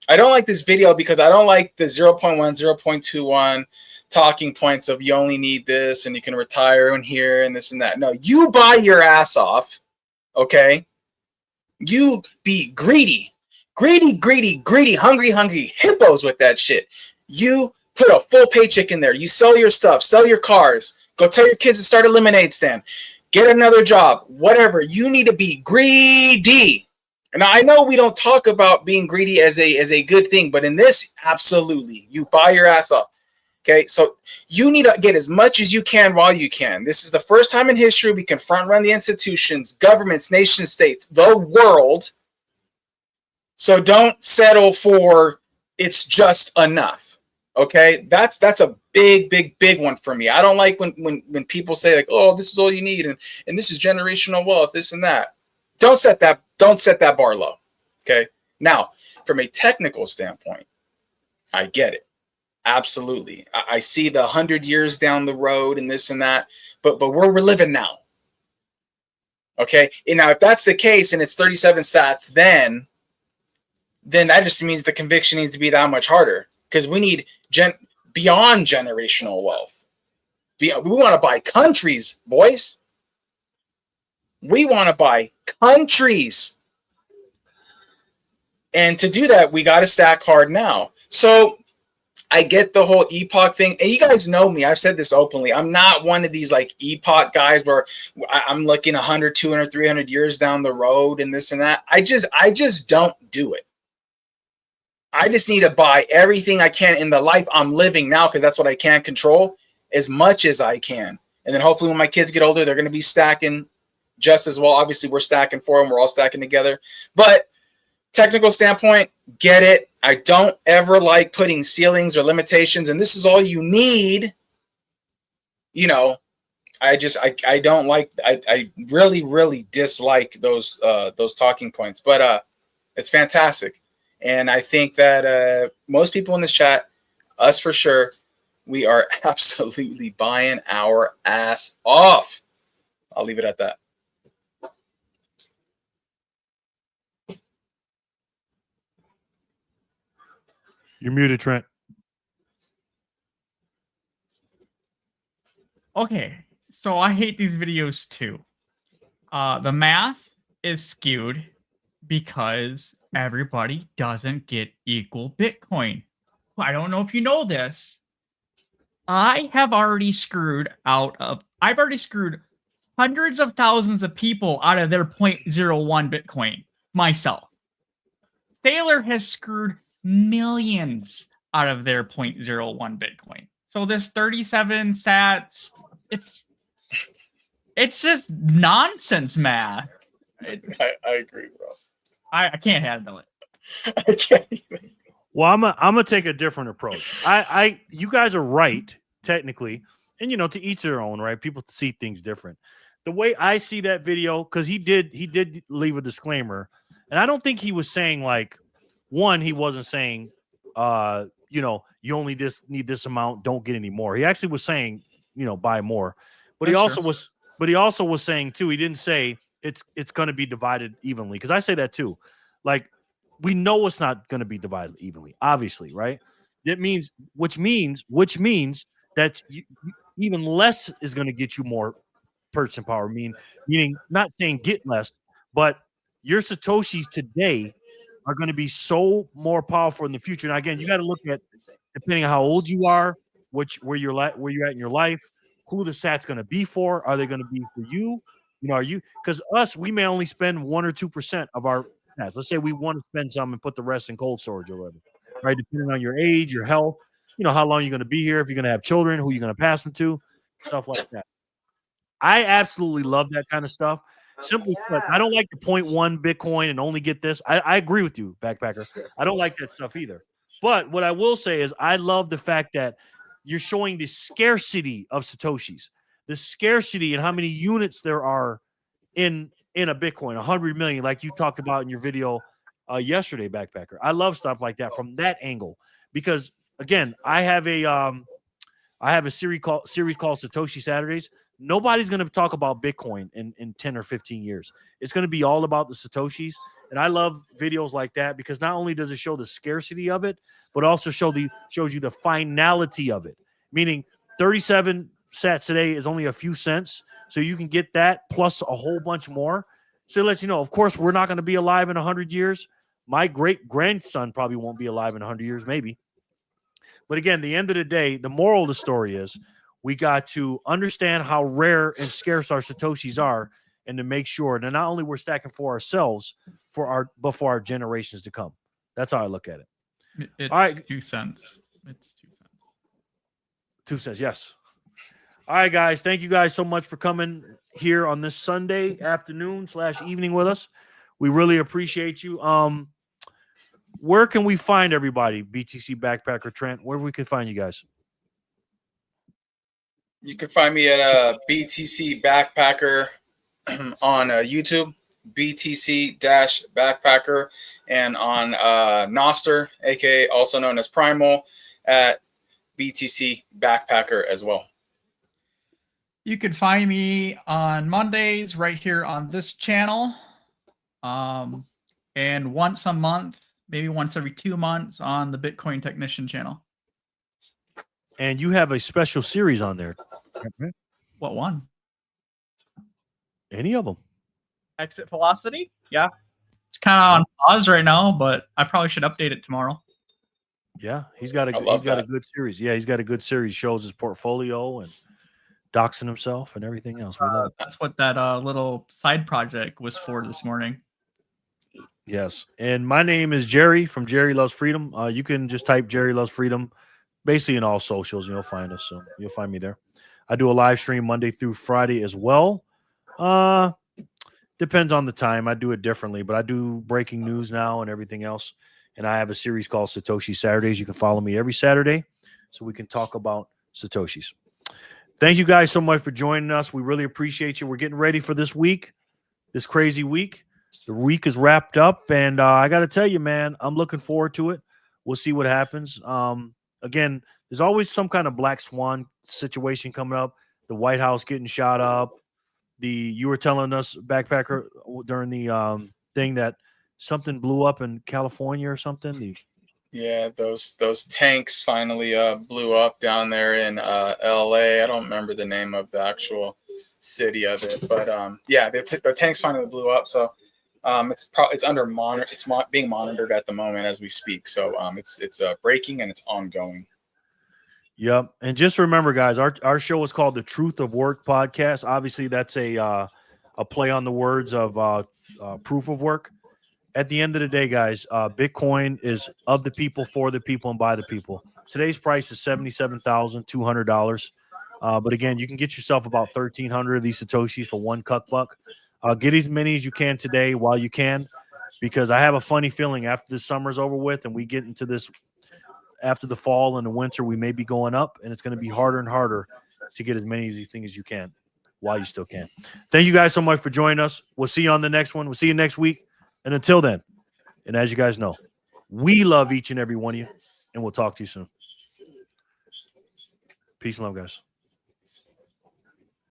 Speaker 3: I don't like this video because I don't like the 0.1, 0.21 talking points of you only need this and you can retire in here and this and that. No, you buy your ass off, okay? You be greedy, hungry hippos with that shit. You put a full paycheck in there. You sell your stuff, sell your cars, go tell your kids to start a lemonade stand, get another job, whatever. You need to be greedy. And I know we don't talk about being greedy as a good thing, but in this, absolutely, you buy your ass off. Okay, so you need to get as much as you can while you can. This is the first time in history we can front run the institutions, governments, nation states, the world. So don't settle for it's just enough. Okay, that's a big one for me. I don't like when people say like, oh, this is all you need and this is generational wealth, this and that. Don't set that bar low. Okay. Now, from a technical standpoint, I get it. Absolutely. I see the 100 years down the road and this and that, but we're living now. Okay. And now if that's the case and it's 37 sats, then that just means the conviction needs to be that much harder because we need beyond generational wealth. We want to buy countries, boys. We want to buy countries. And to do that, we got to stack hard now. So I get the whole epoch thing. And you guys know me. I've said this openly. I'm not one of these like epoch guys where I'm looking 100, 200, 300 years down the road and this and that. I just don't do it. I just need to buy everything I can in the life I'm living now because that's what I can control as much as I can. And then hopefully when my kids get older, they're going to be stacking just as well. Obviously, we're stacking for them. We're all stacking together. But technical standpoint, get it. I don't ever like putting ceilings or limitations, and this is all you need. You know, I don't like. I really dislike those talking points. But it's fantastic, and I think that most people in this chat, us for sure, we are absolutely buying our ass off. I'll leave it at that.
Speaker 1: You're muted, Trent.
Speaker 2: Okay, so I hate these videos too. The math is skewed because everybody doesn't get equal Bitcoin. I don't know if you know this. I've already screwed hundreds of thousands of people out of their 0.01 Bitcoin myself. Thaler has screwed millions out of their 0.01 Bitcoin. So this 37 sats, it's just nonsense math.
Speaker 3: I agree, bro.
Speaker 2: I can't handle it.
Speaker 3: I can't even.
Speaker 1: Well, I'm gonna take a different approach. You guys are right technically, and to each their own, right? People see things different. The way I see that video, because he did leave a disclaimer, and I don't think he was saying like, one, he wasn't saying, you only need this amount, don't get any more. He actually was saying, buy more, but he also was saying too. He didn't say it's going to be divided evenly, because I say that too. Like, we know it's not going to be divided evenly, obviously, right? Which means that even less is going to get you more purchasing power. Meaning not saying get less, but your Satoshis today are going to be so more powerful in the future. Now, again, you got to look at, depending on how old you are, where you're at in your life, who the sat's going to be for. Are they going to be for you? Are you, because we may only spend 1 or 2% of our sats. Let's say we want to spend some and put the rest in cold storage or whatever, right? Depending on your age, your health, how long you're going to be here, if you're going to have children, who you're going to pass them to, stuff like that. I absolutely love that kind of stuff. Simply put, I don't like the 0.1 Bitcoin and only get this. I agree with you, Backpacker. I don't like that stuff either. But what I will say is I love the fact that you're showing the scarcity of Satoshis, the scarcity and how many units there are in a Bitcoin, 100 million, like you talked about in your video yesterday, Backpacker. I love stuff like that from that angle, because again, I have a series called Satoshi Saturdays. Nobody's going to talk about Bitcoin in 10 or 15 years. It's going to be all about the Satoshis. And I love videos like that because not only does it show the scarcity of it, but also shows you the finality of it. Meaning 37 sats today is only a few cents. So you can get that plus a whole bunch more. So it lets you know, of course, we're not going to be alive in 100 years. My great-grandson probably won't be alive in 100 years, maybe. But again, the end of the day, the moral of the story is we got to understand how rare and scarce our Satoshis are and to make sure that not only we're stacking for ourselves, but for our generations to come. That's how I look at it.
Speaker 2: It's
Speaker 1: all right.
Speaker 2: 2 cents. It's 2 cents.
Speaker 1: 2 cents, yes. All right, guys. Thank you guys so much for coming here on this Sunday afternoon/evening with us. We really appreciate you. Where can we find everybody? BTC Backpacker Trent, where we can find you guys?
Speaker 3: You can find me at BTC Backpacker on YouTube, BTC-Backpacker, and on Noster, aka also known as Primal, at BTC Backpacker as well.
Speaker 2: You can find me on Mondays right here on this channel. And once a month, maybe once every 2 months on the Bitcoin Technician channel.
Speaker 1: And you have a special series on there.
Speaker 2: What one?
Speaker 1: Any of them.
Speaker 2: Exit Velocity? Yeah. It's kind of on pause right now, but I probably should update it tomorrow.
Speaker 1: Yeah, he's got a good series. Yeah, he's got a good series. Shows his portfolio and doxing himself and everything else. We love it.
Speaker 2: That's what that little side project was for this morning.
Speaker 1: Yes. And my name is Jerry from Jerry Loves Freedom. You can just type Jerry Loves Freedom basically in all socials. You'll find us. So you'll find me there. I do a live stream Monday through Friday as well. Depends on the time. I do it differently, but I do breaking news now and everything else. And I have a series called Satoshi Saturdays. You can follow me every Saturday so we can talk about Satoshis. Thank you guys so much for joining us. We really appreciate you. We're getting ready for this week, this crazy week. The week is wrapped up, and I got to tell you, man, I'm looking forward to it. We'll see what happens. Again, there's always some kind of black swan situation coming up. The White House getting shot up. You were telling us, Backpacker, during the thing that something blew up in California or something.
Speaker 3: Yeah, those tanks finally blew up down there in LA. I don't remember the name of the actual city of it, but yeah, the tanks finally blew up. So it's under monitor. It's being monitored at the moment as we speak. So it's breaking and it's ongoing.
Speaker 1: Yep. And just remember, guys, our show is called the Truth of Work Podcast. Obviously, that's a play on the words of proof of work. At the end of the day, guys, Bitcoin is of the people, for the people, and by the people. Today's price is $77,200. But again, you can get yourself about 1,300 of these Satoshis for one cuck buck. Get as many as you can today while you can, because I have a funny feeling after this summer's over with and we get into this after the fall and the winter, we may be going up, and it's going to be harder and harder to get as many of these things as you can while you still can. Thank you guys so much for joining us. We'll see you on the next one. We'll see you next week. And until then, and as you guys know, we love each and every one of you, and we'll talk to you soon. Peace and love, guys.